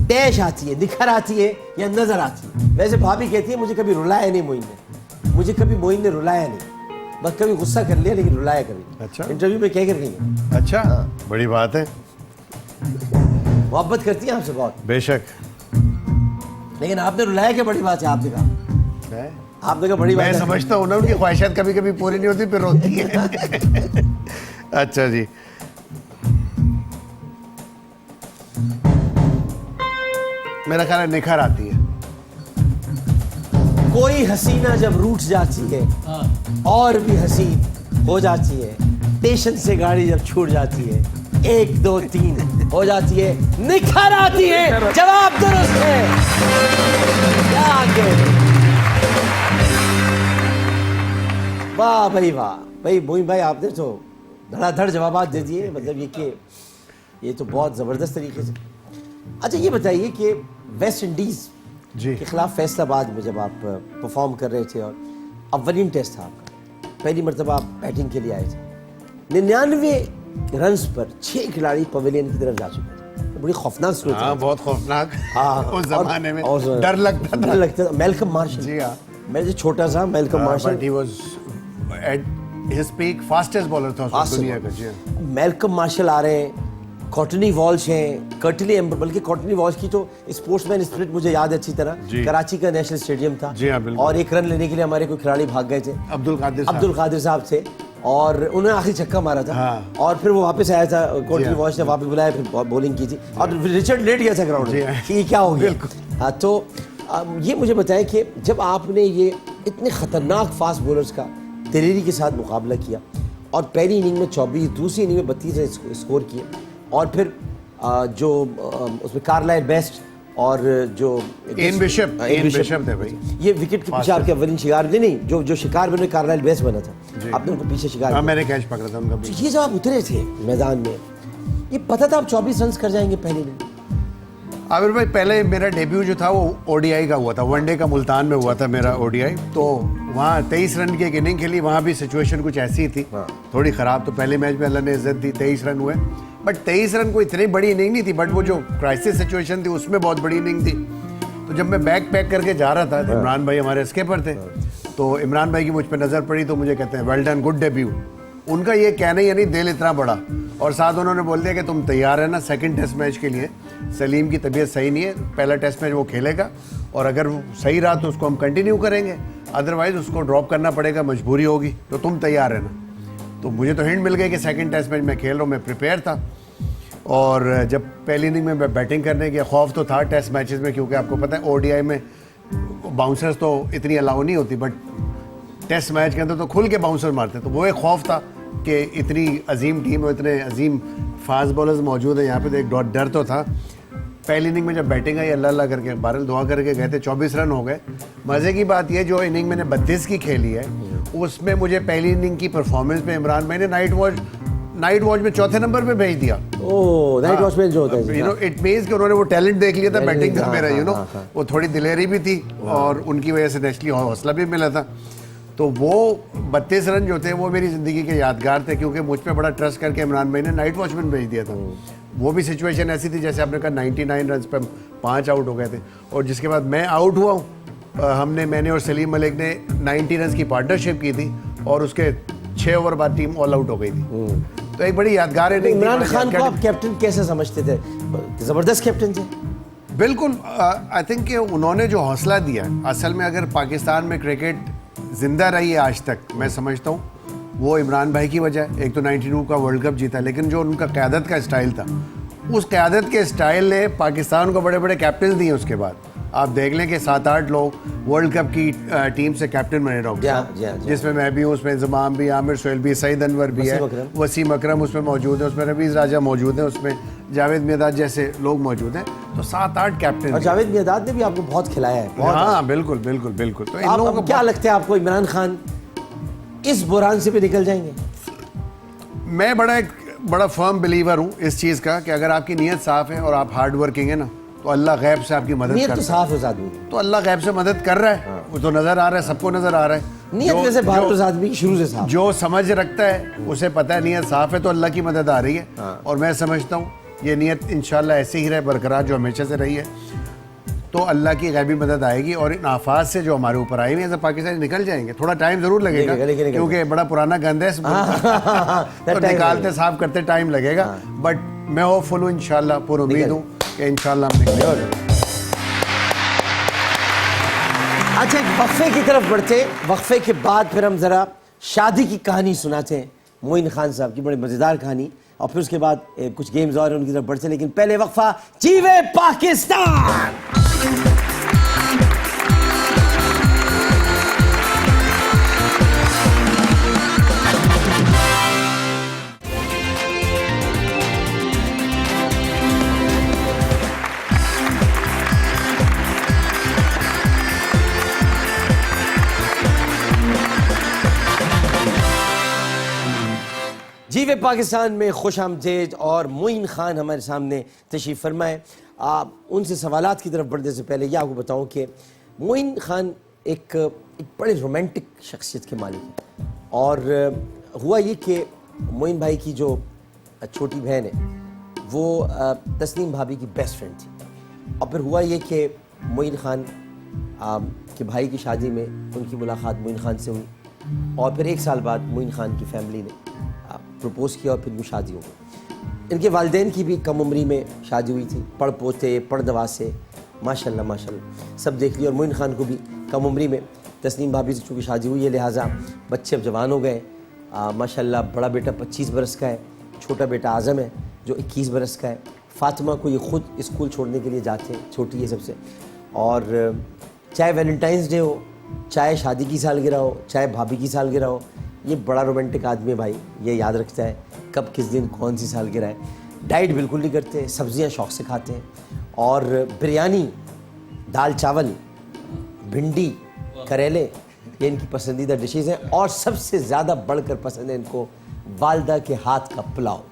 डैश आती है, निखर आती है या नज़र आती है। वैसे भाभी कहती है मुझे कभी रुलाया नहीं मोइन ने, मुझे कभी मोइन ने रुलाया नहीं, बस कभी गुस्सा कर लिया लेकिन रुलाया कभी। अच्छा। इंटरव्यू में कह कर गई है। अच्छा, बड़ी बात है। मोहब्बत करती है आपसे बहुत, बेशक। लेकिन आपने रुलाया, क्या बड़ी बात है? आपने कहा, है? आपने कहा बड़ी बात मैं है। समझता हूँ ना, उनकी ख्वाहिशात कभी कभी पूरी नहीं होती, फिर रोती है। अच्छा जी, मेरा ख्याल है निखर आती है। कोई हसीना जब रूठ जाती है और भी हसीन हो जाती है, स्टेशन से गाड़ी जब छूट जाती है, 1 2 3 हो जाती है, निखर आती है। जवाब दुरुस्त है। क्या आगे? वाह भाई वाह भाई, मोइन भाई आपने तो धड़ाधड़ जवाब दे दिए। मतलब ये कि ये तो बहुत ज़बरदस्त तरीके से। अच्छा ये बताइए कि वेस्ट इंडीज़ जी के खिलाफ फैसलाबाद में जब आप परफॉर्म कर रहे थे और अव्वलीन टेस्ट था आपका, पहली मरतबा आप बैटिंग के लिए आए थे, 99 रन्स पर 6 खिलाड़ी पवेलियन की तरफ जा चुके थे। तो बड़ी खौफनाक सूरत हाँ, थी। बहुत खौफनाक। हाँ, उस जमाने में और डर लगता था। डर लगता था। मेलकम मार्शल, जी हाँ। मैं जो छोटा सा Malcolm martial, but he was at his peak fastest bowler था उस दुनिया का। जी हाँ। मेलकम मार्शल आ रहे हैं, कॉटनी वॉल्श हैं, कर्टली एम्बर, बल्कि कॉटनी वॉल्श की तो स्पोर्ट्समैन स्पिरिट मुझे याद है अच्छी तरह। जी। कराची का नेशनल स्टेडियम था। जी हाँ, बिल्कुल। और 1 रन लेने के लिए हमारे कोई खिलाड़ी भाग गए थे, अब्दुल कादिर साहब थे, और उन्होंने आखिरी छक्का मारा था। हाँ। और फिर वो वापस आया था, कॉटनी हाँ। वॉल्श ने वापस बुलाया, फिर बॉलिंग की थी, और रिचर्ड लेट गया था ग्राउंड जी में हाँ। कि ये क्या हो गया। हाँ, तो ये मुझे बताएं कि जब आपने ये इतने खतरनाक फास्ट बॉलर्स का दिलेरी के साथ मुकाबला किया और पहली इनिंग में 24, दूसरी इनिंग में 32 रन स्कोर किए, और फिर जो उसमें कार्लाइल बेस्ट और जो एन बिशप थे भाई। ये विकेट के पीछे आपके अवलिन शिकार नहीं जो शिकार बने कार्लाइल बेस बना था, आपने उनको पीछे शिकार हाँ, किया। मैंने कैच पकड़ा था उनका। तो ये जब आप उतरे थे मैदान में, ये पता था आप 24 रन कर जाएंगे पहले दिन? आमिर भाई, पहले मेरा डेब्यू जो था वो ओडीआई का हुआ था, वनडे का मुल्तान में हुआ था मेरा ओडीआई। तो वहाँ 23 रन की एक इनिंग खेली, वहाँ भी सिचुएशन कुछ ऐसी थी, थोड़ी ख़राब। तो पहले मैच में अल्लाह ने इज्जत दी, 23 रन हुए। बट 23 रन कोई इतनी बड़ी इनिंग नहीं थी, बट वो जो क्राइसिस सिचुएशन थी उसमें बहुत बड़ी इनिंग थी। तो जब मैं बैग पैक करके जा रहा था, इमरान भाई हमारे स्किपर थे, तो इमरान भाई की मुझ पर नज़र पड़ी, तो मुझे कहते हैं वेल डन, गुड डेब्यू। उनका ये कहना ही नहीं, दिल इतना बड़ा। और साथ उन्होंने बोल दिया कि तुम तैयार है ना सेकंड टेस्ट मैच के लिए? सलीम की तबीयत सही नहीं है, पहला टेस्ट मैच वो खेलेगा, और अगर वो सही रहा तो उसको हम कंटिन्यू करेंगे, अदरवाइज उसको ड्रॉप करना पड़ेगा, मजबूरी होगी। तो तुम तैयार है ना? तो मुझे तो हिंट मिल गई कि सेकंड टेस्ट मैच मैं खेल रहा हूँ, मैं प्रिपेयर था। और जब पहली इनिंग में मैं बैटिंग करने गया, खौफ तो था टेस्ट मैचेस में, क्योंकि आपको पता है ओडीआई में बाउंसर्स तो इतनी अलाउ नहीं होती, बट टेस्ट मैच के अंदर तो खुल के बाउंसर मारते। तो वो एक खौफ था कि इतनी अजीम टीम और इतने अजीम फास्ट बॉलर्स मौजूद हैं यहाँ पे, तो एक डर तो था। पहली इनिंग में जब बैटिंग आई, अल्लाह अल्लाह करके बारल दुआ करके गए थे, 24 रन हो गए। मज़े की बात ये, जो इनिंग मैंने 32 की खेली है, उसमें मुझे पहली इनिंग की परफॉर्मेंस में इमरान भाई ने नाइट वॉच में चौथे नंबर पे भेज दिया। ओह, नाइट वॉच में जो होता है, यू नो, इट मींस कि उन्होंने वो टैलेंट देख लिया था बैटिंग का मेरा, यू नो, वो थोड़ी दिलेरी भी थी और उनकी वजह से नेचुरली हौसला भी मिला था। तो वो 32 रन जो थे वो मेरी ज़िंदगी के यादगार थे, क्योंकि मुझ पर बड़ा ट्रस्ट करके इमरान भाई ने नाइट वॉचमैन भेज दिया था। वो भी सिचुएशन ऐसी थी जैसे आपने कहा 99 रन पर 5 आउट हो गए थे, और जिसके बाद मैं आउट हुआ हूँ। मैंने और सलीम मलिक ने 90 रन की पार्टनरशिप की थी, और उसके 6 ओवर बाद टीम ऑल आउट हो गई थी। तो एक बड़ी यादगार इनिंग। इमरान खान को आप कैप्टन कैसे समझते थे? ज़बरदस्त कैप्टन थे। बिल्कुल, आई थिंक कि उन्होंने जो हौसला दिया, असल में अगर पाकिस्तान में क्रिकेट जिंदा रही है आज तक, मैं समझता हूँ वो इमरान भाई की वजह है। एक तो 92 का वर्ल्ड कप जीता, लेकिन जो उनका क़यादत का स्टाइल था, उस क़यादत के स्टाइल ने पाकिस्तान को बड़े बड़े कैप्टन दिए। उसके बाद आप देख लें कि 7-8 लोग वर्ल्ड कप की टीम से कैप्टन बने रहे, जिसमें मैं भी हूँ, उसमें इंजमाम भी, आमिर सोहेल भी, सईद अनवर भी है, वसीम अकरम उसमें मौजूद है, उसमें रवीज़ राजा मौजूद है, उसमें जावेद मियादाद जैसे लोग मौजूद हैं। तो 7-8 कैप्टन। और जावेद मियादाद ने भी आपको बहुत खिलाया है। हाँ, बिल्कुल बिल्कुल बिल्कुल। तो इन लोगों को क्या लगता है आपको, इमरान खान इस बुरान से भी निकल जाएंगे? मैं बड़ा फर्म बिलीवर हूँ इस चीज़ का कि अगर आपकी नीयत साफ़ है और आप हार्ड वर्किंग है ना, तो अल्लाह गैब से आपकी मदद करता है। तो साफ है उस आदमी की, तो अल्लाह गैब से मदद कर रहा है। वो तो नज़र आ रहा है, सबको नज़र आ रहा है। नीयत वैसे बाहर उस आदमी की शुरू से साफ, जो समझ रखता है उसे पता है नीयत साफ़ है, तो अल्लाह की मदद आ रही है। और मैं समझता हूँ ये नीयत इंशाल्लाह ऐसे ही रहे बरकरार, जो हमेशा से रही है, तो अल्लाह की गैबी मदद आएगी। और इन आफात से जो हमारे ऊपर आई हुई है, पाकिस्तानी निकल जाएंगे। थोड़ा टाइम ज़रूर लगेगा, क्योंकि बड़ा पुराना गंद है, तो निकालते साफ करते टाइम लगेगा। बट मैं होपफुल हूँ, इंशाल्लाह पूरी उम्मीद हूँ कि इंशाल्लाह हम निकलेंगे। अच्छा, एक वक्फे की तरफ बढ़ते, वक्फे के बाद फिर हम ज़रा शादी की कहानी सुनाते हैं, मोइन खान साहब की बड़ी मज़ेदार कहानी, और फिर उसके बाद कुछ गेम्स और उनकी तरफ बढ़ते। लेकिन पहले वक्फा, जीवे पाकिस्तान। जीवे पाकिस्तान में खुश आमदेद, और मोइन खान हमारे सामने तशरीफ़ फरमाए। उनसे सवालात की तरफ बढ़ने से पहले यह आपको बताऊं कि मोइन खान एक बड़े रोमांटिक शख्सियत के मालिक हैं। और हुआ ये कि मोइन भाई की जो छोटी बहन है वो तस्नीम भाभी की बेस्ट फ्रेंड थी। और फिर हुआ ये कि मोइन खान के भाई की शादी में उनकी मुलाकात मोइन खान से हुई, और फिर 1 साल बाद मोइन खान की फैमिली ने प्रपोज़ किया और फिर वो शादी हो गई। इनके वालिदैन की भी कम उम्री में शादी हुई थी, पढ़ पोते पढ़ दवा से माशाल्लाह माशाल्लाह सब देख लिया। और मोइन खान को भी कम उम्री में तस्नीम भाभी से चूँकि शादी हुई है, लिहाजा बच्चे अब जवान हो गए। माशाल्लाह बड़ा बेटा 25 बरस का है, छोटा बेटा आज़म है जो 21 बरस का है। फ़ातिमा को ये ख़ुद स्कूल छोड़ने के लिए जाते हैं, छोटी है सबसे। और चाहे वैलेंटाइंस डे हो, चाहे शादी की सालगिरह हो, चाहे भाभी की सालगिरह हो, ये बड़ा रोमांटिक आदमी है भाई, ये याद रखता है कब किस दिन कौन सी सालगिरह है। डाइट बिल्कुल नहीं करते, सब्जियां शौक से खाते हैं, और बिरयानी, दाल चावल, भिंडी, करेले, ये इनकी पसंदीदा डिशेज़ हैं। और सबसे ज़्यादा बढ़कर पसंद है इनको वालदा के हाथ का पुलाव।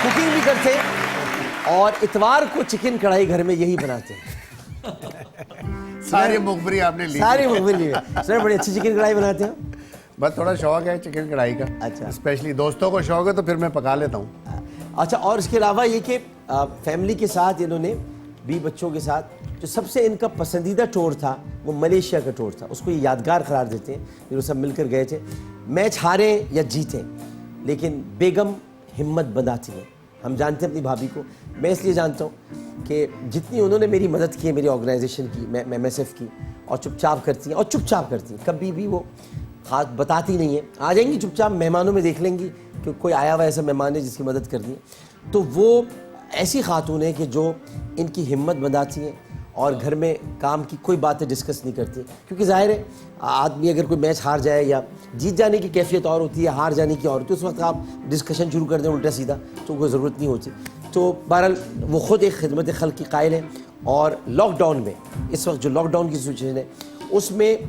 कुकिंग भी करते हैं और इतवार को चिकन कढ़ाई घर में यही बनाते हैं। सारी मुखबरी आपने ली। सारी मुखबिर सर, बड़ी अच्छी चिकन कढ़ाई बनाते हैं। बस थोड़ा शौक है चिकन कढ़ाई का। अच्छा। स्पेशली दोस्तों को शौक है तो फिर मैं पका लेता हूँ। अच्छा, और इसके अलावा ये कि फैमिली के साथ इन्होंने 20 बच्चों के साथ जो सबसे इनका पसंदीदा टूर था वो मलेशिया का टूर था। उसको ये यादगार करार देते हैं। ये लोग सब मिलकर गए थे। मैच हारे या जीते, लेकिन बेगम हिम्मत बंधाती है। हम जानते हैं अपनी भाभी को, मैं इसलिए जानता हूँ कि जितनी उन्होंने मेरी मदद की है मेरी ऑर्गेनाइजेशन की, मैं MSF की, और चुपचाप करती हैं और चुपचाप करती हैं, कभी भी वो हाथ बताती नहीं है। आ जाएंगी चुपचाप, मेहमानों में देख लेंगी कि कोई आया हुआ ऐसा मेहमान है जिसकी मदद करनी है, तो वो ऐसी खातून है कि जो इनकी हिम्मत बंधाती हैं और घर में काम की कोई बातें डिस्कस नहीं करती। क्योंकि जाहिर है आदमी अगर कोई मैच हार जाए, या जीत जाने की कैफियत और होती है, हार जाने की और होती है, उस वक्त आप डिस्कशन शुरू कर दें उल्टा सीधा तो कोई ज़रूरत नहीं होती। तो बहरहाल वो ख़ुद एक खिदमत खल्क़ की कायल है। और लॉकडाउन में, इस वक्त जो लॉकडाउन की सिचुएशन है, उसमें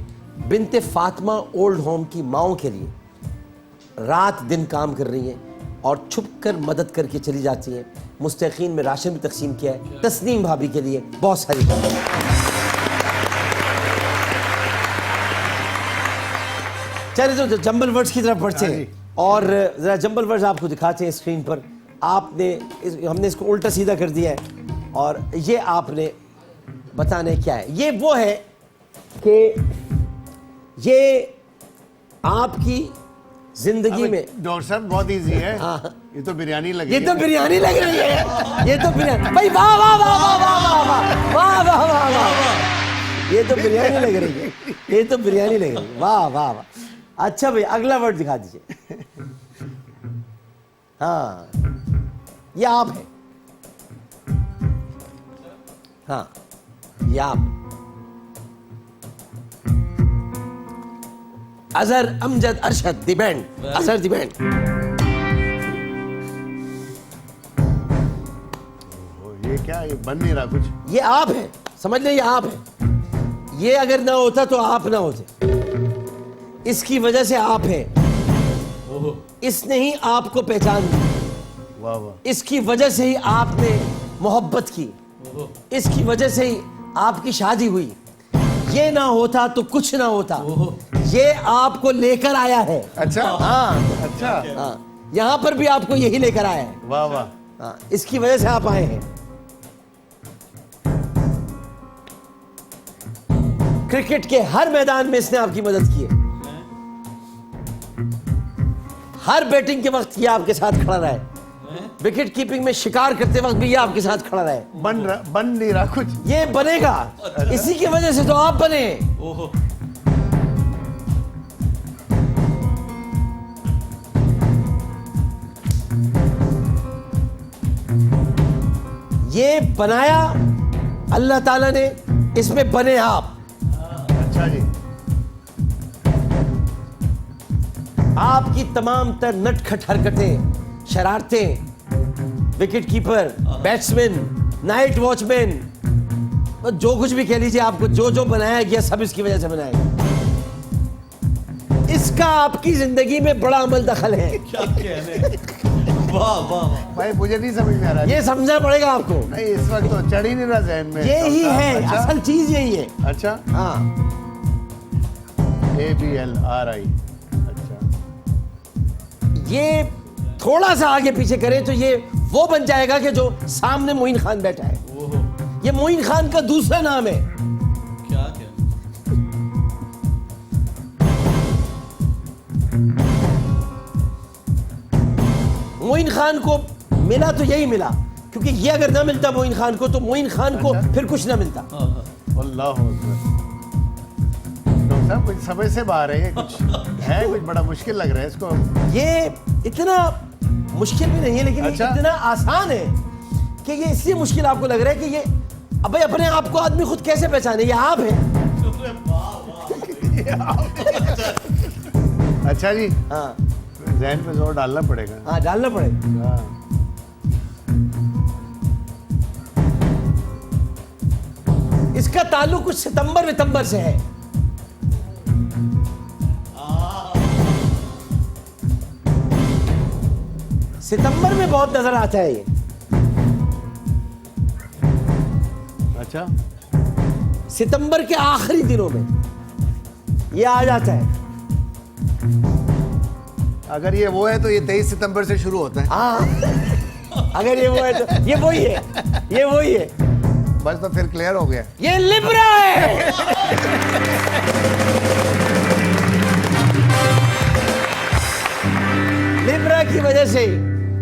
बिनते फ़ातिमा ओल्ड होम की माओं के लिए रात दिन काम कर रही हैं और छुप कर मदद करके चली जाती हैं। मुस्तकीन में राशन भी तकसीम किया है तस्नीम भाभी के लिए, बहुत सारी। चलिए तो जंबल वर्ड्स की तरफ बढ़ते हैं और ज़रा जंबल वर्ड्स आपको दिखाते हैं स्क्रीन पर। आपने हमने इसको उल्टा सीधा कर दिया है और ये आपने बताने क्या है। ये वो है कि ये आपकी जिंदगी में। डॉक्टर साहब बहुत इजी है। हाँ। ये तो बिरयानी लगी ये तो बिरयानी लग रही है। ये तो बिरयानी भाई, वाह वाह वाह वाह वाह वाह वाह वाह वाह वाह, ये तो बिरयानी लग रही है। ये तो बिरयानी लग रही है, वाह वाह वाह। अच्छा भाई, अगला वर्ड दिखा दीजिए। हाँ, ये आप है। हाँ, ये आप। Azhar Amjad Arshad the band, Azhar the band. ये क्या, ये बन नहीं रहा कुछ। ये आप है, समझ ले, ये आप है। ये अगर ना होता तो आप ना होते। इसकी वजह से आप है। इसने ही आपको पहचान दी। वाह वाह। इसकी वजह से ही आपने मोहब्बत की। इसकी वजह से ही आपकी शादी हुई। ये ना होता तो कुछ ना होता। ये आपको लेकर आया है। अच्छा। हाँ अच्छा। हाँ, यहाँ पर भी आपको यही लेकर आया है। वाह वाह। हाँ, इसकी वजह से आप आए हैं। क्रिकेट के हर मैदान में इसने आपकी मदद की है। हर बैटिंग के वक्त ये आपके साथ खड़ा रहा है। विकेट कीपिंग में शिकार करते वक्त भी ये आपके साथ खड़ा रहा है। बन नहीं रहा कुछ। ये बनेगा। इसी की वजह से तो आप बने। ये बनाया अल्लाह ताला ने, इसमें बने आप। अच्छा जी। आपकी तमाम तर नटखट हरकतें, शरारतें, wicket keeper, batsman, night watchman, जो कुछ भी कह लीजिए, आपको जो जो बनाया गया सब इसकी वजह से बनाया गया। इसका आपकी जिंदगी में बड़ा अमल दखल है। क्या कहने। वाह वाह भाई मुझे नहीं समझ में आ रहा। ये समझना पड़ेगा आपको। नहीं, इस वक्त तो चढ़ ही नहीं रहा ज़हन में। यही है। अच्छा? असल चीज यही है। अच्छा। हाँ, ABLRI। अच्छा। ये थोड़ा सा आगे पीछे करें तो ये वो बन जाएगा कि जो सामने मोइन खान बैठा है। ये मोइन खान का दूसरा नाम है। क्या क्या। मोइन खान को मिला तो यही मिला, क्योंकि ये अगर ना मिलता मोइन खान को तो मोइन खान को फिर कुछ ना मिलता। अल्लाह डॉक्टर साहब कुछ समझ से बाहर है। ये कुछ है, कुछ बड़ा मुश्किल लग रहा है इसको। ये इतना मुश्किल भी नहीं है, लेकिन अच्छा? ये इतना आसान है कि ये इसलिए मुश्किल आपको लग रहा है कि ये अब भाई अपने आप को आदमी खुद कैसे पहचाने। ये आप है। अच्छा जी। हाँ, जहन पे जोर डालना पड़ेगा। हाँ डालना पड़ेगा। हाँ। इसका ताल्लुक कुछ सितंबर से है। सितंबर में बहुत नजर आता है ये। अच्छा, सितंबर के आखिरी दिनों में ये आ जाता है। अगर ये वो है तो ये 23 सितंबर से शुरू होता है। हाँ अगर ये वो है तो ये वही है, ये वही है। बस तो फिर क्लियर हो गया। ये लिब्रा है। लिब्रा की वजह से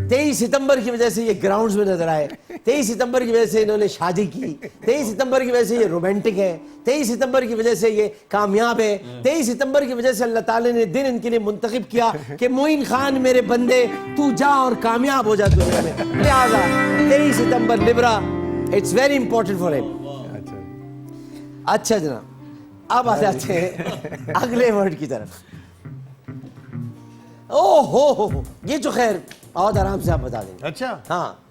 23 सितंबर की वजह से ये ग्राउंड्स में नजर आए। 23 सितंबर की वजह से इन्होंने शादी की। 23 सितंबर की वजह से ये रोमांटिक है। 23 सितंबर की वजह से ये कामयाब है। 23 सितंबर की वजह से अल्लाह ताला ने दिन इनके लिए मुंतखब किया कि मोइन खान मेरे बंदे तू जा और कामयाब हो जा दुनिया में। लिहाजा 23 सितंबर Libra, it's very important for him. अच्छा जनाब, अब आ जाते हैं अगले वर्ड की तरफ। ओहो, ये जो खैर बहुत आराम से आप बता देंगे। अच्छा, हाँ,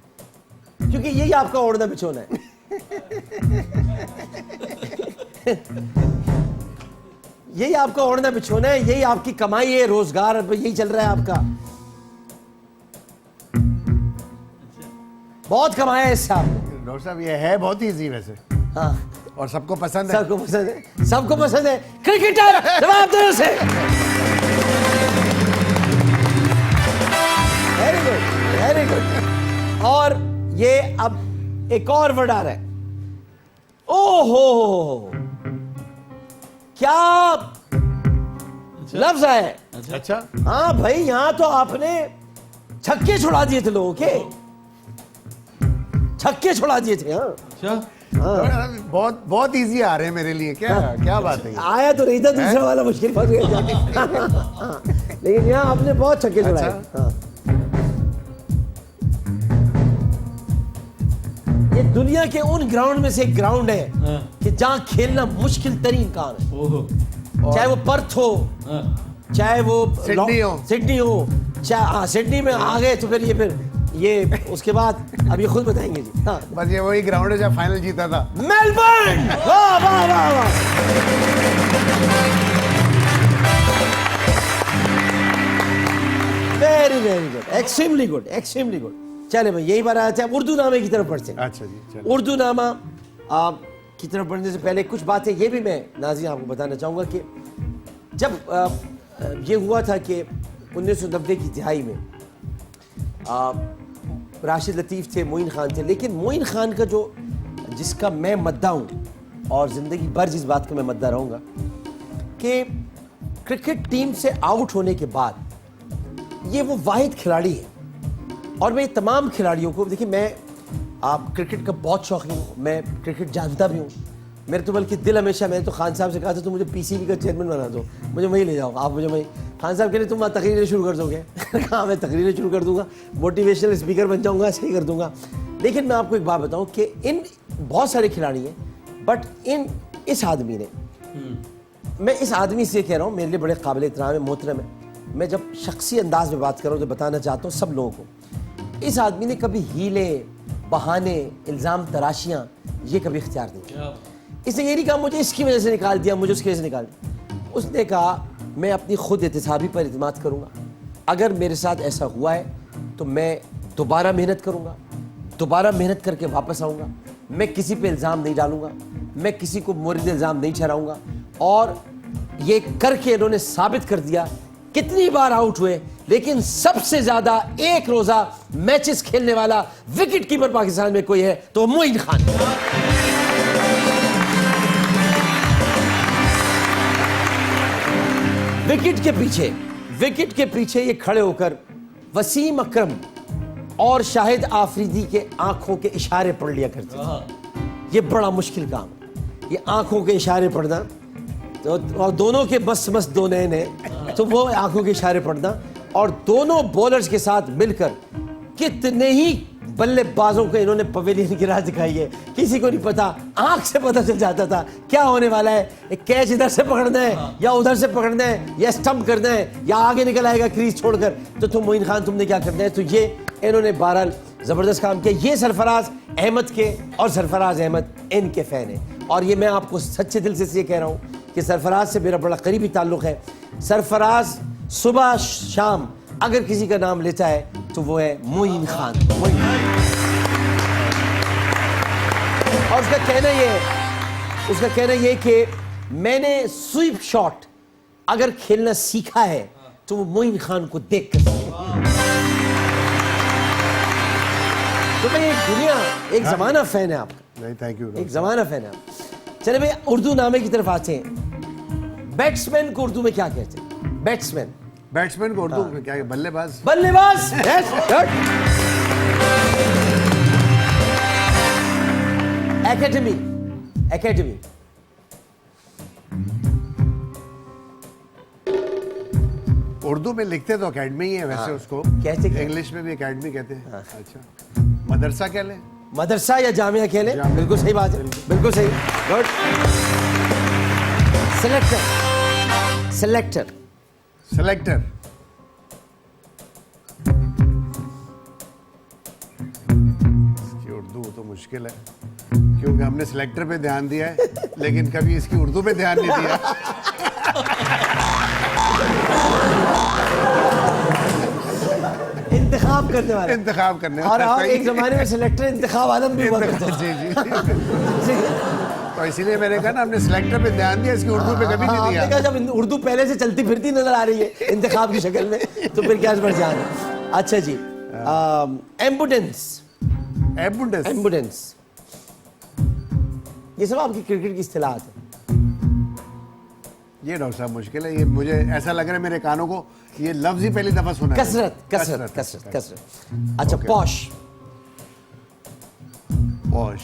क्योंकि यही आपका ओढ़ना बिछोना है। यही आपका ओढ़ना बिछोना है, यही आपकी कमाई है, रोजगार, यही चल रहा है आपका। बहुत कमाया है इससे आपने। डॉक्टर साहब ये है बहुत इजी वैसे। हाँ, और सबको पसंद है। सबको पसंद है, सबको पसंद है। क्रिकेटर जवाब दो उसे। Very good, very good. और ये अब एक और वर्ड आ रहा है। ओहो, क्या लफ्ज है। अच्छा, हाँ भाई, यहां तो आपने छक्के छुड़ा दिए थे लोगों के, छक्के छुड़ा दिए थे। हाँ अच्छा, बहुत बहुत इजी आ रहे हैं मेरे लिए। क्या क्या बात है ये? आया तो नहीं था, दूसरा वाला मुश्किल फंस गया। लेकिन यहाँ आपने बहुत छक्के छुड़ाए। अच्छा। हाँ। ये दुनिया के उन ग्राउंड में से एक ग्राउंड है हाँ। कि जहां खेलना मुश्किल तरीन काम है। ओहो, चाहे वो पर्थ हो, हाँ, चाहे वो सिडनी हो। सिडनी हो, चाहे हाँ सिडनी में आ गए तो फिर ये उसके बाद अब ये खुद बताएंगे जी। हाँ, बस ये वही ग्राउंड है जहाँ फाइनल जीता था। मेलबर्न। वाह वाह वाह वाह। Very very good, extremely good, extremely good. चले भाई, यही बात आते हैं उर्दू नामे की तरफ बढ़ते हैं। अच्छा जी, चलो। उर्दू नामा की तरफ बढ़ने से पहले कुछ बातें ये भी मैं नाज़रीन आपको बताना चाहूँगा कि जब ये हुआ था कि 1990 की तिहाई में राशिद लतीफ़ थे, मोइन खान थे, लेकिन मोइन खान का जो जिसका मैं मद्दा हूँ और ज़िंदगी भर जिस बात का मैं मद्दा रहूँगा कि क्रिकेट टीम से आउट होने के बाद ये वो वाहिद खिलाड़ी है। और मैं तमाम खिलाड़ियों को, देखिए मैं आप क्रिकेट का बहुत शौकीन हूँ, मैं क्रिकेट जानता भी हूँ। मेरे तो बल्कि दिल हमेशा, मैंने तो खान साहब से कहा था तो मुझे पीसीबी का चेयरमैन बना दो, मुझे वहीं ले जाओ आप, मुझे वहीं। खान साहब कह रहे तुम वहाँ तकरीरें शुरू कर दोगे। कहाँ मैं तकरीरें शुरू कर दूंगा, मोटिवेशनल स्पीकर बन जाऊँगा, सही कर दूंगा। लेकिन मैं आपको एक बात बताऊँ कि इन बहुत सारे खिलाड़ी हैं, बट इस आदमी ने, मैं इस आदमी से कह रहा हूँ, मेरे लिए बड़े काबिल एहतराम है, मोहतरम है। मैं जब शख्सी अंदाज में बात कर रहा हूँ तो बताना चाहता हूँ सब लोगों को, इस आदमी ने कभी हीले, बहाने, इल्ज़ाम तराशियाँ ये कभी इख्तियार नहीं किया। इसने ये नहीं कहा मुझे इसकी वजह से निकाल दिया, मुझे उसकी वजह से निकाल दिया। उसने कहा मैं अपनी खुद एहतिसाबी पर इत्मीनान करूँगा, अगर मेरे साथ ऐसा हुआ है तो मैं दोबारा मेहनत करूँगा, दोबारा मेहनत करके वापस आऊँगा, मैं किसी पे इल्ज़ाम नहीं डालूँगा, मैं किसी को मुर्द इल्ज़ाम नहीं ठहराऊँगा। और ये करके इन्होंने साबित कर दिया। कितनी बार आउट हुए, लेकिन सबसे ज्यादा एक रोजा मैचेस खेलने वाला विकेट कीपर पाकिस्तान में कोई है तो मोइन खान। विकेट के पीछे ये खड़े होकर वसीम अकरम और शाहिद आफरीदी के आंखों के इशारे पढ़ लिया करते थे। ये बड़ा मुश्किल काम है, ये आंखों के इशारे पढ़ना। तो और दोनों के मस्त दो नैन हैं, तो वो आंखों के इशारे पढ़ना और दोनों बॉलर्स के साथ मिलकर कितने ही बल्लेबाजों को इन्होंने पवेलियन की राह दिखाई है, किसी को नहीं पता, आंख से पता चल जाता था क्या होने वाला है, एक कैच इधर से पकड़ना है या उधर से पकड़ना है या स्टंप करना है या आगे निकल आएगा क्रीज छोड़कर, तो तुम मोइन खान तुमने क्या करना है। तो ये इन्होंने बहरहाल जबरदस्त काम किया। ये सरफराज अहमद के और सरफराज अहमद इनके फैन है, और ये मैं आपको सच्चे दिल से इसलिए कह रहा हूँ कि सरफराज से मेरा बड़ा करीबी ताल्लुक है। सरफराज सुबह शाम अगर किसी का नाम लेता है तो वो है मोइन खान। मोइन खान। और उसका कहना ये है कि मैंने स्वीप शॉट अगर खेलना सीखा है तो वो मोइन खान को देख कर सीखा। तो भाई एक दुनिया, एक जमाना फैन है आपका। नहीं, थैंक यू। एक जमाना फैन है आप। चले भाई उर्दू नामे की तरफ आते हैं। बैट्समैन को उर्दू में क्या कहते हैं? बैट्समैन बैट्समैन को उर्दू में क्या है? बल्लेबाज। बल्लेबाज। Yes, good. Academy. Academy Urdu में लिखते तो एकेडमी ही है वैसे। उसको कहते क्या? इंग्लिश में भी एकेडमी कहते हैं। अच्छा, मदरसा कह लें। मदरसा या जामिया खेले, जामिया। बिल्कुल सही बात है, बिल्कुल सही। गुड। सिलेक्टर। सिलेक्टर। सेलेक्टर। इसकी उर्दू तो मुश्किल है क्योंकि हमने सिलेक्टर पे ध्यान दिया है लेकिन कभी इसकी उर्दू पे ध्यान नहीं दिया। इंतखाब करने वाला। इंतखाब करने और वाला। एक जमाने में सिलेक्टर इंतखाब आलम भी हुआ करता था। जी जी। तो इसीलिए मैंने कहा ना, हमने सिलेक्टर पे ध्यान दिया, इसकी उर्दू पे कभी नहीं आपने दिया। कहा जब उर्दू पहले से चलती फिरती नजर आ रही है इंतखाब की शक्ल में, तो फिर क्या पर जान है। अच्छा जी, एम्बुडेंस। एबुंडेंस। एम्बुडेंस ये सब आपकी क्रिकेट की इस्तिलाहत है। ये डॉक्टर साहब मुश्किल है, ये मुझे ऐसा लग रहा है मेरे कानों को ये लफ्ज ही पहली दफा सुना है। कसरत कसरत कसरत कसरत। अच्छा, पॉश। पॉश।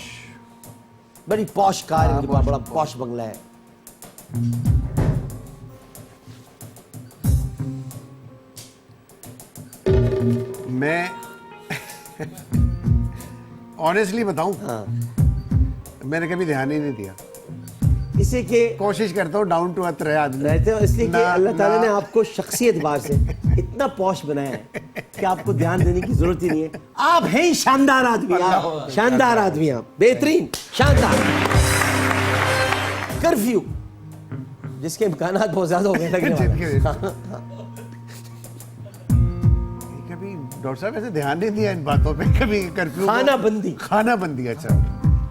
बड़ी पॉश कार है, इनके पास बड़ा पॉश बंगला है। मैं ऑनेस्टली बताऊं, मैंने कभी ध्यान ही नहीं दिया। इसे के कोशिश करता हूँ डाउन टू अर्थ रहे आदमी। रहते हो इसलिए कि ना- अल्लाह ताला ना- ने आपको शख्सी एतबार से इतना पॉश बनाया है कि आपको ध्यान देने की जरूरत ही नहीं है। आप हैं ही शानदार आदमी, आप शानदार आदमी, आप बेहतरीन शानदार। कर्फ्यू, जिसके इम्कानात बहुत ज्यादा हो गए लगने वाले। कभी डॉक्टर साहब ऐसे ध्यान नहीं दिया इन बातों पे कभी। कर्फ्यू, खाना बंदी। खाना बंदी। अच्छा,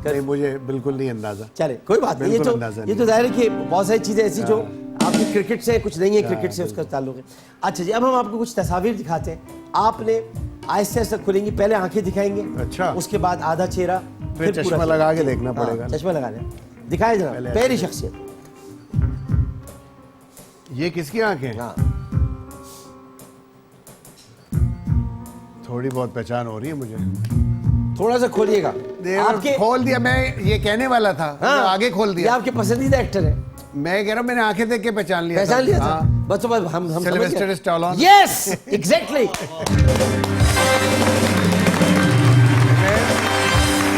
नहीं मुझे बिल्कुल नहीं अंदाजा। चले कोई बात नहीं, बिल्कुल अंदाजा ये तो जाहिर है कि बहुत सारी चीजें ऐसी जो आपकी क्रिकेट से कुछ नहीं है, क्रिकेट से उसका ताल्लुक है। अच्छा जी, अब हम आपको कुछ तस्वीर दिखाते हैं। आपने आहिस्ते आहिस्ते खुलेंगी, पहले आंखें दिखाएंगे, अच्छा। उसके बाद आधा चेहरा, फिर पूरा चश्मा चेहरा। लगा के देखना हाँ, पड़ेगा। चश्मा लगा लें, दिखाए जरा पहले पहली शख्सियत। ये किसकी आंखें? हाँ, थोड़ी बहुत पहचान हो रही है मुझे। थोड़ा सा खोलिएगा। आपके खोल दिया, मैं ये कहने वाला था। हाँ, आगे खोल ये दिया। आपके पसंदीदा एक्टर है। मैं कह रहा हूँ मैंने आंखें देख के पहचान लिया। पहचान लिया था। हाँ। बस तो बस हम Sylvester Stallone. Yes exactly.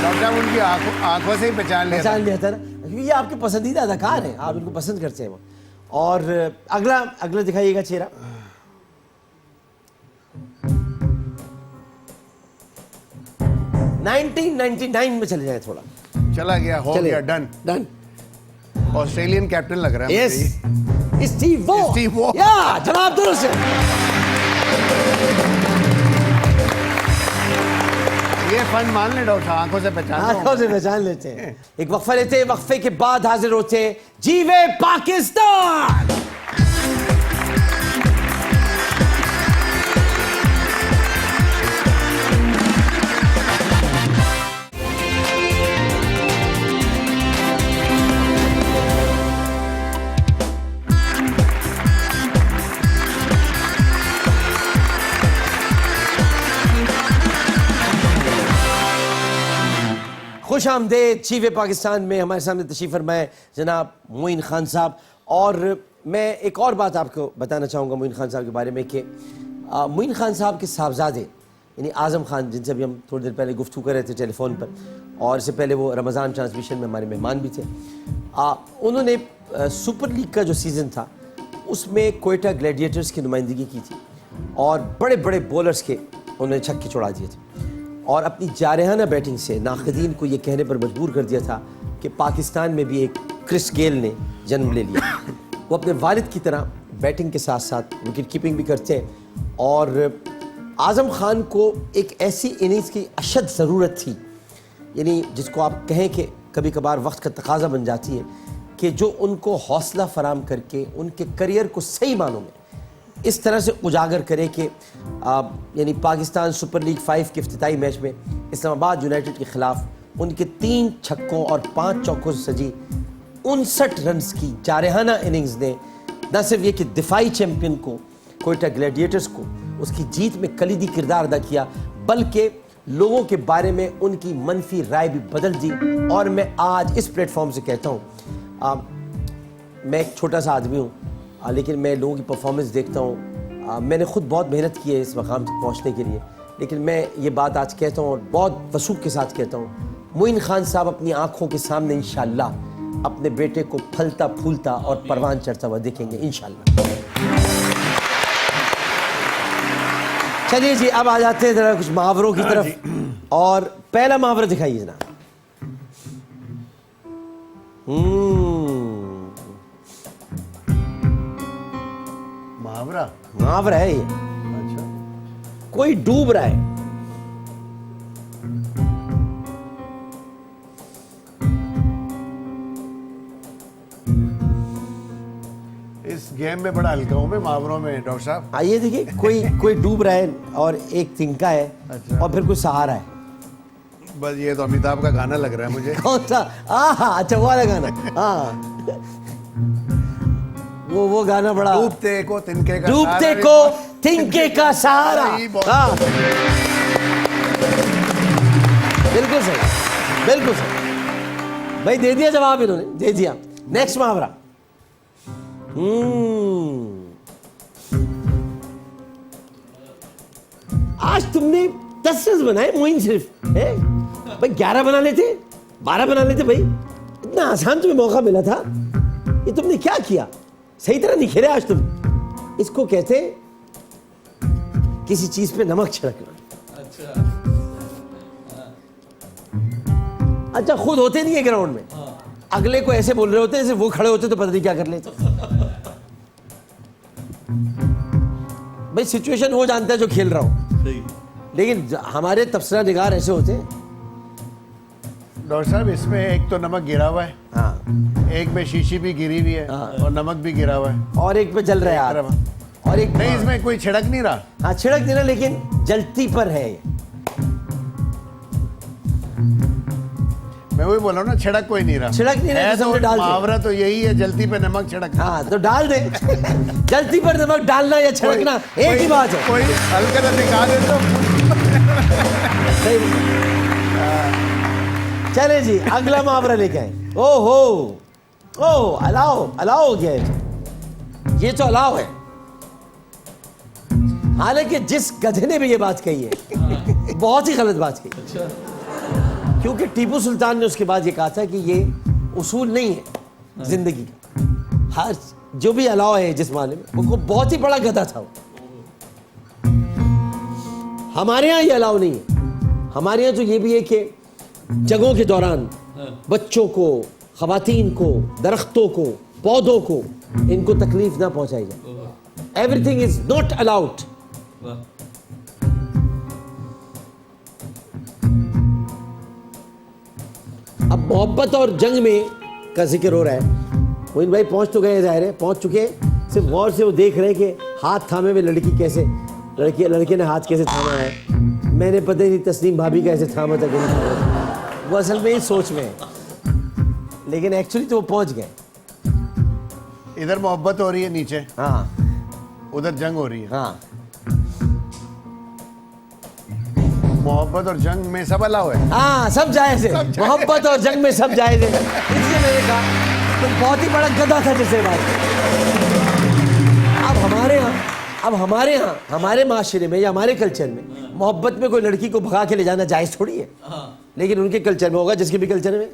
Doctor साहब उनकी आंखों से ही पहचान लिया था। पहचान लिया था ना, क्योंकि ये आपके पसंदीदा अदाकार हैं, आप इनको पसंद करते हैं वो। और अगला दिखाइएगा चेहरा। नाइनटीन 99 में चले जाए थोड़ा। चला गया, हो चले गया, डन। डन। ऑस्ट्रेलियन कैप्टन लग रहा है यस, मुझे ये। स्टीव वो। स्टीव वो। या जनाब दुरुस्त है। ये फन मान ले डॉक्टर साहब, आंखों से पहचान लो। आंखों से पहचान लेते हैं। एक वक्फा लेते हैं, वक्फे के बाद हाजिर होते हैं। जीवे पाकिस्तान। खुश आमदेद चीफ पाकिस्तान में। हमारे सामने तशरीफ फरमाए जनाब मोइन खान साहब। और मैं एक और बात आपको बताना चाहूँगा मोइन खान साहब के बारे में कि मोइन खान साहब के साहबजादे यानी आज़म खान, जिनसे अभी हम थोड़ी देर पहले गुफ्तगू कर रहे थे टेलीफोन पर, और इससे पहले वो रमज़ान ट्रांसमिशन में हमारे मेहमान भी थे। उन्होंने सुपर लीग का जो सीज़न था उसमें कोयटा ग्लैडिएटर्स की नुमाइंदगी की थी और बड़े बड़े बॉलर्स के उन्होंने छक्के छुड़ा दिए थे और अपनी जारहाना बैटिंग से नाक़दीन को ये कहने पर मजबूर कर दिया था कि पाकिस्तान में भी एक क्रिस गेल ने जन्म ले लिया। वो अपने वालिद की तरह बैटिंग के साथ साथ विकेट कीपिंग भी करते हैं और आज़म खान को एक ऐसी इनिंग्स की अशद ज़रूरत थी, यानी जिसको आप कहें कि कभी कभार वक्त का तकाजा बन जाती है, कि जो उनको हौसला फराम करके उनके करियर को सही मानों में इस तरह से उजागर करे कि यानी पाकिस्तान सुपर लीग 5 के इफ्तिताई मैच में इस्लामाबाद यूनाइटेड के ख़िलाफ़ उनके 3 छक्कों और 5 चौकों से सजी 59 रन्स की जारहाना इनिंग्स ने न सिर्फ ये कि दिफाई चैम्पियन को, कोयटा ग्लैडिएटर्स को, उसकी जीत में कलीदी किरदार अदा किया, बल्कि लोगों के बारे में उनकी मनफी राय भी बदल दी। और मैं आज इस प्लेटफॉर्म से कहता हूँ, मैं एक छोटा सा आदमी हूँ, लेकिन मैं लोगों की परफॉर्मेंस देखता हूँ। मैंने खुद बहुत मेहनत की है इस मकाम तक पहुँचने के लिए, लेकिन मैं ये बात आज कहता हूँ और बहुत वसूख के साथ कहता हूँ, मोइन खान साहब अपनी आँखों के सामने इंशाअल्लाह अपने बेटे को फलता फूलता और परवान चढ़ता हुआ देखेंगे इंशाअल्लाह। चलिए जी, अब आ जाते हैं जरा कुछ मुहावरों की तरफ, और पहला मुहावरा दिखाइए जनाब। मुहावरा है ये। अच्छा, कोई डूब रहा है, इस गेम में बड़ा हल्का हूँ मैं मुहावरों में डॉक्टर साहब। आइए देखिए, कोई डूब रहा है और एक तिनका है। अच्छा। और फिर कोई सहारा है। बस ये तो अमिताभ का गाना लग रहा है मुझे। कौन सा? अच्छा वो वाला गाना। हाँ, वो गाना बड़ा। डूबते को तिनके का डूबते सहारा, को तिनके का सहारा। सही, बहुत हाँ, बिल्कुल सही, बिल्कुल सही भाई, दे दिया जवाब इन्होंने, दे दिया। नेक्स्ट मुहावरा। आज तुमने 10 रन बनाए मोइन सिर्फ, है भाई? 11 बना लेते, 12 बना लेते भाई, इतना आसान तुम्हें मौका मिला था, ये तुमने क्या किया? सही तरह नहीं खेले आज तुम। इसको कहते किसी चीज पे नमक छिड़कना। अच्छा, खुद होते नहीं है ग्राउंड में, अगले को ऐसे बोल रहे होते हैं, जैसे वो खड़े होते तो पता नहीं क्या कर लेते। भाई सिचुएशन वो जानता है जो खेल रहा हो, लेकिन हमारे तबसरा निगार ऐसे होते हैं। डॉक्टर साहब, इसमें एक तो नमक गिरा हुआ है, हाँ, एक में शीशी भी गिरी हुई है, हाँ। और नमक भी गिरा हुआ है, और एक पे जल रहा है यार, और एक नहीं इसमें कोई छिड़क नहीं रहा। हाँ छिड़क देना, लेकिन जलती पर है ये। मैं वही बोल रहा हूँ ना, छिड़क कोई नहीं रहा। छिड़क नहीं रहा, है तो तो डाल दे। मुहावरा तो यही है, जलती पे नमक छिड़क। हाँ तो डाल दे। जलती पर नमक डालना या छिड़कना एक ही बात है। कोई हल्का सा दिखा दे तो। सही। चले जी, अगला मुहावरा लेके आए। ओहो, अलाउ हो गया है। ये तो अलाउ है, हालांकि जिस गधे ने भी ये बात कही है बहुत ही गलत बात कही, क्योंकि टीपू सुल्तान ने उसके बाद ये कहा था कि ये उसूल नहीं है जिंदगी का। हर जो भी अलाव है जिस माने में, वो बहुत ही बड़ा गधा था वो। हमारे यहाँ ये अलाव नहीं है। हमारे यहाँ तो ये भी है कि जगहों के दौरान बच्चों को, खवातीन को, दरख्तों को, पौधों को इनको तकलीफ ना पहुंचाई जाए। Everything is not allowed. अब मोहब्बत और जंग में का जिक्र हो रहा है। मोइन भाई पहुंच तो गए, जाहिर है पहुंच चुके हैं। सिर्फ गौर से वो देख रहे हैं कि हाथ थामे हुए लड़की कैसे, लड़के ने हाथ कैसे थामा है। मैंने पता ही नहीं तस्नीम भाभी कैसे थामा था, नहीं थामा था। वो असल में ही सोच में है, लेकिन एक्चुअली तो वो पहुंच गए। इधर मोहब्बत हो रही है नीचे, हाँ उधर जंग हो रही है। हाँ, मोहब्बत और जंग में सब अलाउ है। हाँ सब जायज है। मोहब्बत और जंग में सब जायज है। इसलिए मैंने कहा तुम बहुत ही बड़ा गधा था जिसे बात। अब हमारे यहाँ हमारे माशरे में या हमारे कल्चर में मोहब्बत में कोई लड़की को भगा के ले जाना जायज़ थोड़ी है, लेकिन उनके कल्चर में होगा, जिसके भी कल्चर में।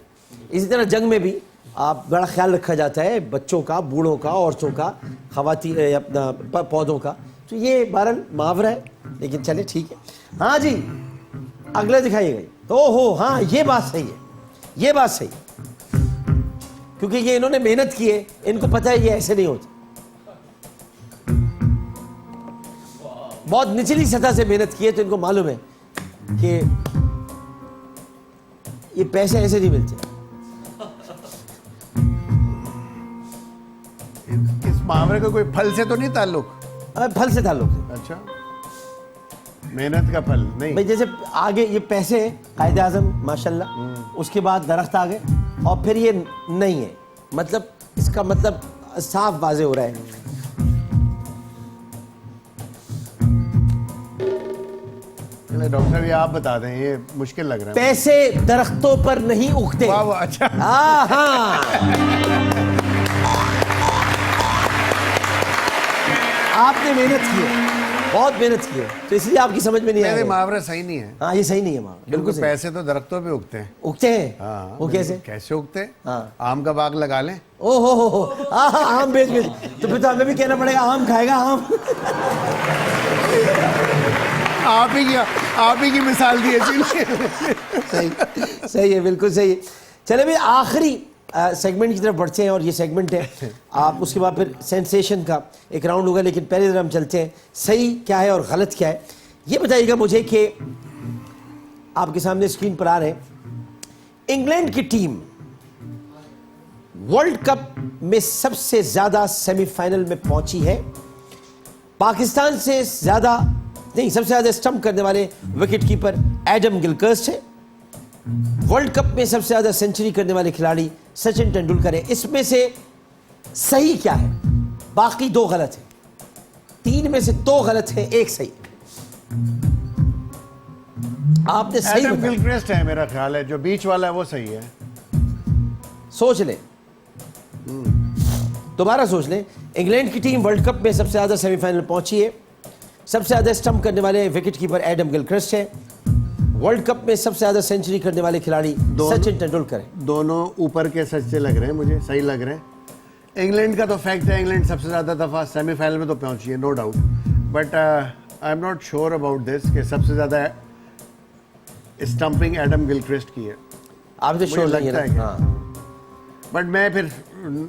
इसी तरह जंग में भी आप बड़ा ख्याल रखा जाता है बच्चों का, बूढ़ों का, औरतों का, खवाती अपना पौधों का। तो ये बहरहाल मुहावरा है, लेकिन चले ठीक है। हाँ जी, अगले दिखाइएगा। ओहो हाँ, ये बात सही है, ये बात सही है, क्योंकि ये इन्होंने मेहनत की है, इनको पता है ये ऐसे नहीं होता। बहुत निचली सतह से मेहनत की है, तो इनको मालूम है कि ये पैसे ऐसे नहीं मिलते। इस मुहावरे का कोई फल से तो नहीं ताल्लुक? फल से ताल्लुक है। अच्छा, मेहनत का फल नहीं भाई, जैसे आगे ये पैसे कायदे आजम माशाल्लाह, उसके बाद दरख्त आ गए, और फिर ये नहीं है, मतलब इसका मतलब साफ वाजे हो रहा है। डॉक्टर साहब ये आप बता दें, ये मुश्किल लग रहा है। पैसे दरख्तों पर नहीं उगते। वाह वाह, अच्छा। हाँ, आपने मेहनत की है, बहुत मेहनत की है, तो इसलिए आपकी समझ में नहीं मेरे आया। मुहावरा सही नहीं है। हाँ, ये सही नहीं है मुहावरा, बिल्कुल सही। पैसे तो दरख्तों पे उगते हैं। उगते हैं? हाँ, वो कैसे? कैसे उगते हैं? हाँ। आम का बाग लगा लें। ओ हो, आम बेच बेच, तो फिर तो हमें भी कहना पड़ेगा आम खाएगा आम। आप ही की मिसाल दी है। सही, सही है, बिल्कुल सही है। चले भाई, आखिरी सेगमेंट की तरफ बढ़ते हैं, और ये सेगमेंट है आप, उसके बाद फिर सेंसेशन का एक राउंड होगा, लेकिन पहले जरा हम चलते हैं सही क्या है और गलत क्या है। ये बताइएगा मुझे कि आपके सामने स्क्रीन पर आ रहे हैं, इंग्लैंड की टीम वर्ल्ड कप में सबसे ज्यादा सेमीफाइनल में पहुंची है। पाकिस्तान से ज्यादा नहीं, सबसे ज्यादा स्टंप करने वाले विकेट कीपर एडम गिलक्रिस्ट है। वर्ल्ड कप में सबसे ज्यादा सेंचुरी करने वाले खिलाड़ी सचिन तेंदुलकर है। इसमें से सही क्या है? बाकी दो गलत है, तीन में से दो गलत है, एक सही। आपने सही एडम बताया। गिलक्रिस्ट है मेरा ख्याल है, जो बीच वाला है वो सही है। सोच लें, दोबारा सोच लें। इंग्लैंड की टीम वर्ल्ड कप में सबसे ज्यादा सेमीफाइनल पहुंची है। सबसे ज्यादा स्टंप करने वाले विकेट कीपर एडम गिलक्रिस्ट है। वर्ल्ड कप में सबसे ज्यादा सेंचुरी करने वाले खिलाड़ी सचिन तेंदुलकर है। दोनों ऊपर के सच से लग रहे हैं, मुझे सही लग रहे हैं। इंग्लैंड का तो फैक्ट है, इंग्लैंड सबसे ज्यादा दफा सेमीफाइनल में तो पहुंची है, no doubt. But I am not sure about this कि सबसे ज्यादा स्टंपिंग एडम गिलक्रिस्ट की है। आपने श्योर लगता है हाँ, बट मैं फिर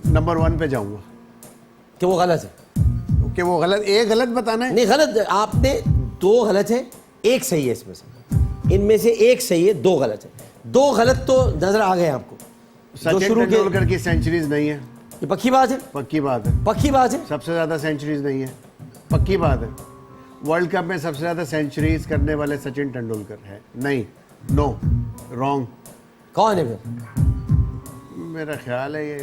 नंबर 1 पे जाऊंगा कि वो गलत है। कि वो गलत, एक गलत बताना है। नहीं, गलत आपने दो गलत है, एक सही है। इसमें से, इनमें से एक सही है, दो गलत है। दो गलत तो नजर आ गए आपको। सचिन तेंदुलकर की सेंचुरीज नहीं है, ये पक्की बात है, पक्की बात है। पक्की बात है। सबसे ज्यादा सेंचुरीज नहीं है, पक्की बात है। वर्ल्ड कप में सबसे ज्यादा सेंचुरीज करने वाले सचिन तेंदुलकर है नहीं, नो, रॉन्ग। कौन है फिर? मेरा ख्याल है ये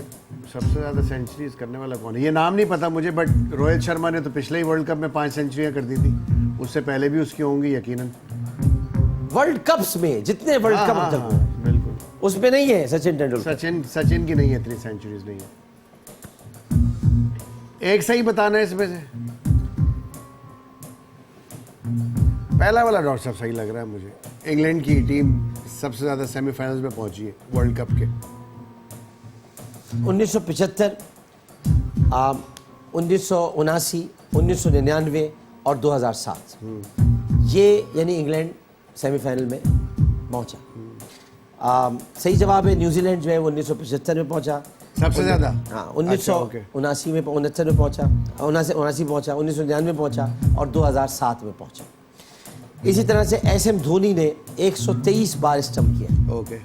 सबसे ज्यादा सेंचुरीज करने वाला कौन है, ये नाम नहीं पता मुझे, बट रोहित शर्मा ने तो पिछले ही वर्ल्ड कप में 5 सेंचुरियां कर दी थी, उससे पहले भी उसकी होंगी यकीनन। वर्ल्ड कप्स में जितने वर्ल्ड कप तक हुए, बिल्कुल उसमें नहीं है सचिन तेंदुलकर। सचिन की नहीं है, इतनी सेंचुरीज नहीं है। एक सही बताना है इसमें से। पहला वाला डॉक्टर साहब सही लग रहा है मुझे। इंग्लैंड की टीम सबसे ज्यादा सेमीफाइनल्स में पहुंची है वर्ल्ड कप के। 1975, 1979, 1999 और 2007, ये यानी इंग्लैंड सेमीफाइनल में पहुंचा। सही जवाब है न्यूजीलैंड जो है वो 1975 में पहुंचा सबसे ज्यादा। हाँ, 1979 में 69 में पहुंचा, 79 पहुंचा, 1999 में पहुंचा और 2007 में पहुंचा। इसी तरह से एसएम धोनी ने 123 बार स्टंप किया। ओके।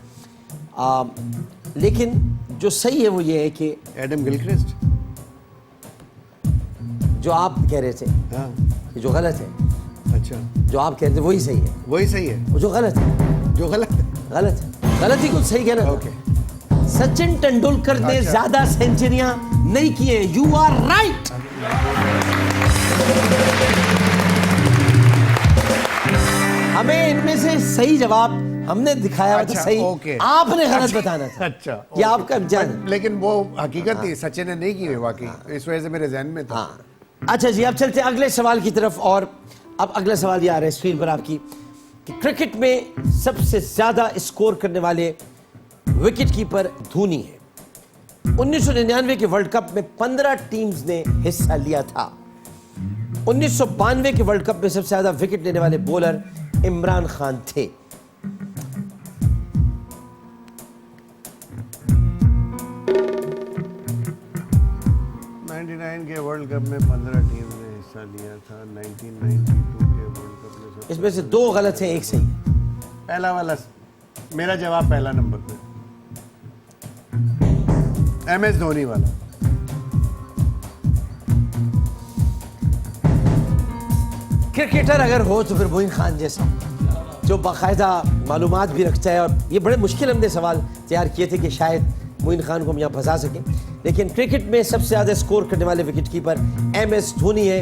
लेकिन जो सही है वो ये है कि एडम गिलक्रिस्ट जो आप कह रहे थे, हाँ, जो गलत है, अच्छा, जो आप कह रहे थे वही सही है, वही सही है, वो जो गलत है, जो गलत है। गलत है, गलत ही कुछ सही कहना था। ओके। सचिन तेंदुलकर ने अच्छा। ज्यादा सेंचुरियां नहीं की है। You are right. हमें इनमें से सही जवाब हमने दिखाया हुआ था, अच्छा, सही ओके। आपने गलत बताना था। अच्छा, ये आपका जान। लेकिन वो हकीकत थी, सचिन ने नहीं की है वाकई, इस वजह से मेरे जहन में था। हाँ, अच्छा जी, अब चलते हैं अगले सवाल की तरफ। और अब अगला सवाल ये आ रहा है स्क्रीन पर आपकी कि क्रिकेट में सबसे ज्यादा स्कोर करने वाले विकेट कीपर धोनी है। 1999 के वर्ल्ड कप में 15 टीम्स ने हिस्सा लिया था। 1992 के वर्ल्ड कप में सबसे ज्यादा विकेट लेने वाले बॉलर इमरान खान थे। के वर्ल्ड कप में 15 टीम ने हिस्सा लिया था। 1992 के वर्ल्ड कप में इसमें से 2 गलत हैं, 1 सही। पहला वाला मेरा जवाब पहला नंबर पे, MS धोनी वाला। क्रिकेटर अगर हो तो फिर मोइन खान जैसा, जो बाकायदा मालूमात भी रखता है। और ये बड़े मुश्किल हमने सवाल तैयार किए थे कि शायद मोइन खान को हम यहाँ फंसा सकें, लेकिन क्रिकेट में सबसे ज्यादा स्कोर करने वाले विकेट कीपर MS धोनी है।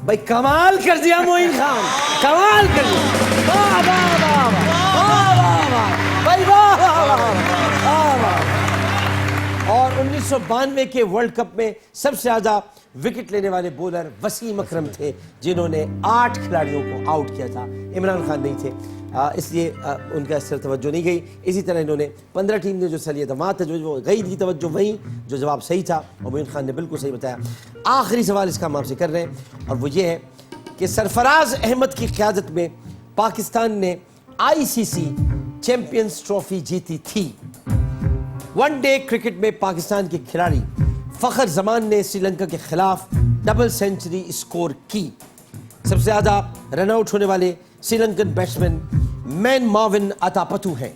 भाई कमाल कर दिया मोइन खान, कमाल कर दिया। वाह वाह वाह वाह वाह वाह भाई, वाह वाह वाह वाह। और 1992 के वर्ल्ड कप में सबसे ज्यादा विकेट लेने वाले बॉलर वसीम अकरम थे, जिन्होंने 8 खिलाड़ियों को आउट किया था। इमरान खान नहीं थे, इसलिए उनका इस तरह तवज्जो नहीं गई। इसी तरह इन्होंने 15 टीम ने जो हिस्सा लिया था वहाँ तवज्जो गई थी, तवज्जो वहीं जो जवाब सही था, और मोइन खान ने बिल्कुल सही बताया। आखिरी सवाल इसका हम आपसे कर रहे हैं और वो ये है कि सरफराज अहमद की क़यादत में पाकिस्तान ने ICC चैंपियंस ट्रॉफी जीती थी। वनडे क्रिकेट में पाकिस्तान के खिलाड़ी फ़खर जमान ने श्रीलंका के खिलाफ डबल सेंचुरी स्कोर की। सबसे ज्यादा रन आउट होने वाले श्रीलंकन बैट्समैन मैन माविन अतापतु हैं।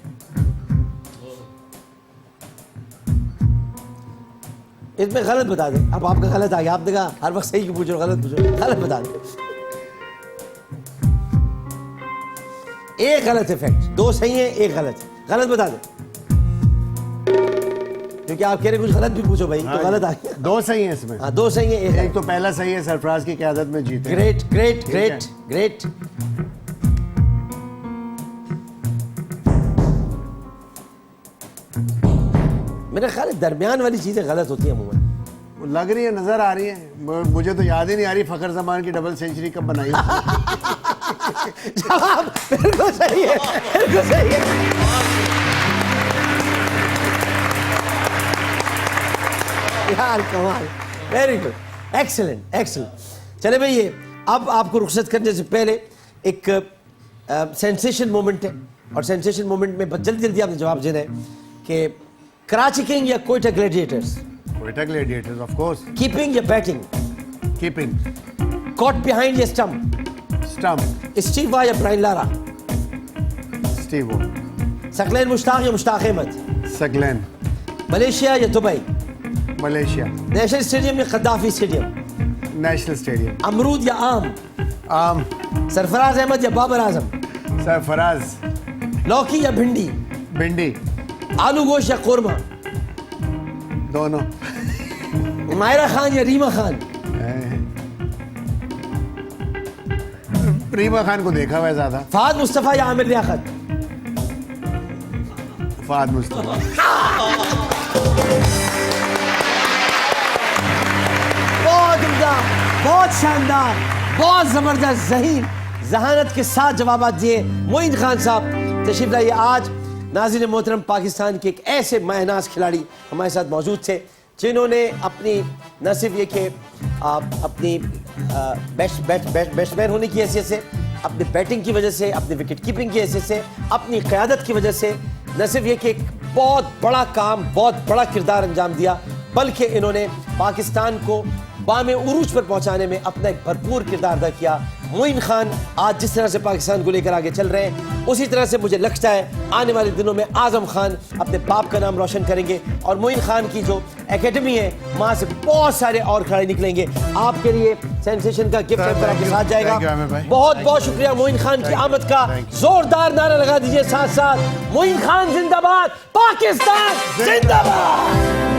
इसमें गलत बता दें। अब आपका गलत आ गया, आपने कहा हर वक्त सही क्यों पूछो, गलत पूछो, गलत बता दें। एक गलत है फैक्ट, 2 सही है, 1 गलत है। गलत बता दें क्योंकि आप कह रहे कुछ गलत भी पूछो भाई, तो गलत आ गया। 2 सही है इसमें। हाँ 2 सही है, एक तो पहला सही है, सरफराज की क़यादत में जीते। Great great great great. मेरा ख्याल है दरमियान वाली चीजें गलत होती हैं अमूमन। लग रही है, नजर आ रही है। मुझे तो याद ही नहीं आ रही फ़खर जमान की डबल सेंचुरी कब बनाई। जवाब बिल्कुल सही है, बिल्कुल सही है यार, कमाल, वेरी गुड, एक्सीलेंट एक्सीलेंट। चले भाई, ये अब आपको रुखसत करने से पहले एक सेंसेशन मोमेंट है, और सेंसेशन मोमेंट में जल्दी जल्दी आपने जवाब देना है कि कराची किंग या Quetta Gladiators. Quetta Gladiators of course. Keeping या बैटिंग। कीपिंग। कॉट बिहाइंड या स्टंप। स्टंप। स्टीवा या Brian Lara. Steve Waugh. Saqlain Mushtaq या मुश्ताक अहमद। सकलैन। मलेशिया या दुबई। मलेशिया। नेशनल स्टेडियम या खद्दाफी स्टेडियम। National stadium. अमरूद या आम। आम। सरफराज अहमद या बाबर आजम। सरफराज। लौकी या भिंडी। भिंडी। आलू गोश्त या कोरमा। दोनों। मायरा खान या रीमा खान। रीमा खान को देखा हुआ है ज्यादा। फहद मुस्तफा या आमिर लियाकत। फहद मुस्तफा। बहुत उम्दा, बहुत शानदार, बहुत जबरदस्त, ज़हीन जहानत के साथ जवाब दिए मोइन खान साहब। तशरीफ लाइए। आज नाज़रीन मोहतरम, पाकिस्तान के एक ऐसे मायनाज खिलाड़ी हमारे साथ मौजूद थे, जिन्होंने अपनी न सिर्फ ये कि अपनी बैट्समैन होने की हैसियत से, अपनी बैटिंग की वजह से, अपनी विकेट कीपिंग की हैसियत से, अपनी क़यादत की वजह से न सिर्फ ये कि एक बहुत बड़ा काम, बहुत बड़ा किरदार अंजाम दिया, बल्कि इन्होंने पाकिस्तान को बामे उरूज पर पहुंचाने में अपना एक भरपूर किरदार अदा किया। मोइन खान आज जिस तरह से पाकिस्तान को लेकर आगे चल रहे हैं, उसी तरह से मुझे लगता है आने वाले दिनों में आजम खान अपने बाप का नाम रोशन करेंगे, और मोइन खान की जो एकेडमी है वहाँ से बहुत सारे और खिलाड़ी निकलेंगे। आपके लिए सेंसेशन का गिफ्ट हैम्पर आपके साथ जाएगा। बहुत बहुत शुक्रिया मोइन खान की आमद का। जोरदार नारा लगा दीजिए साथ साथ, मोइन खान जिंदाबाद, पाकिस्तान जिंदाबाद।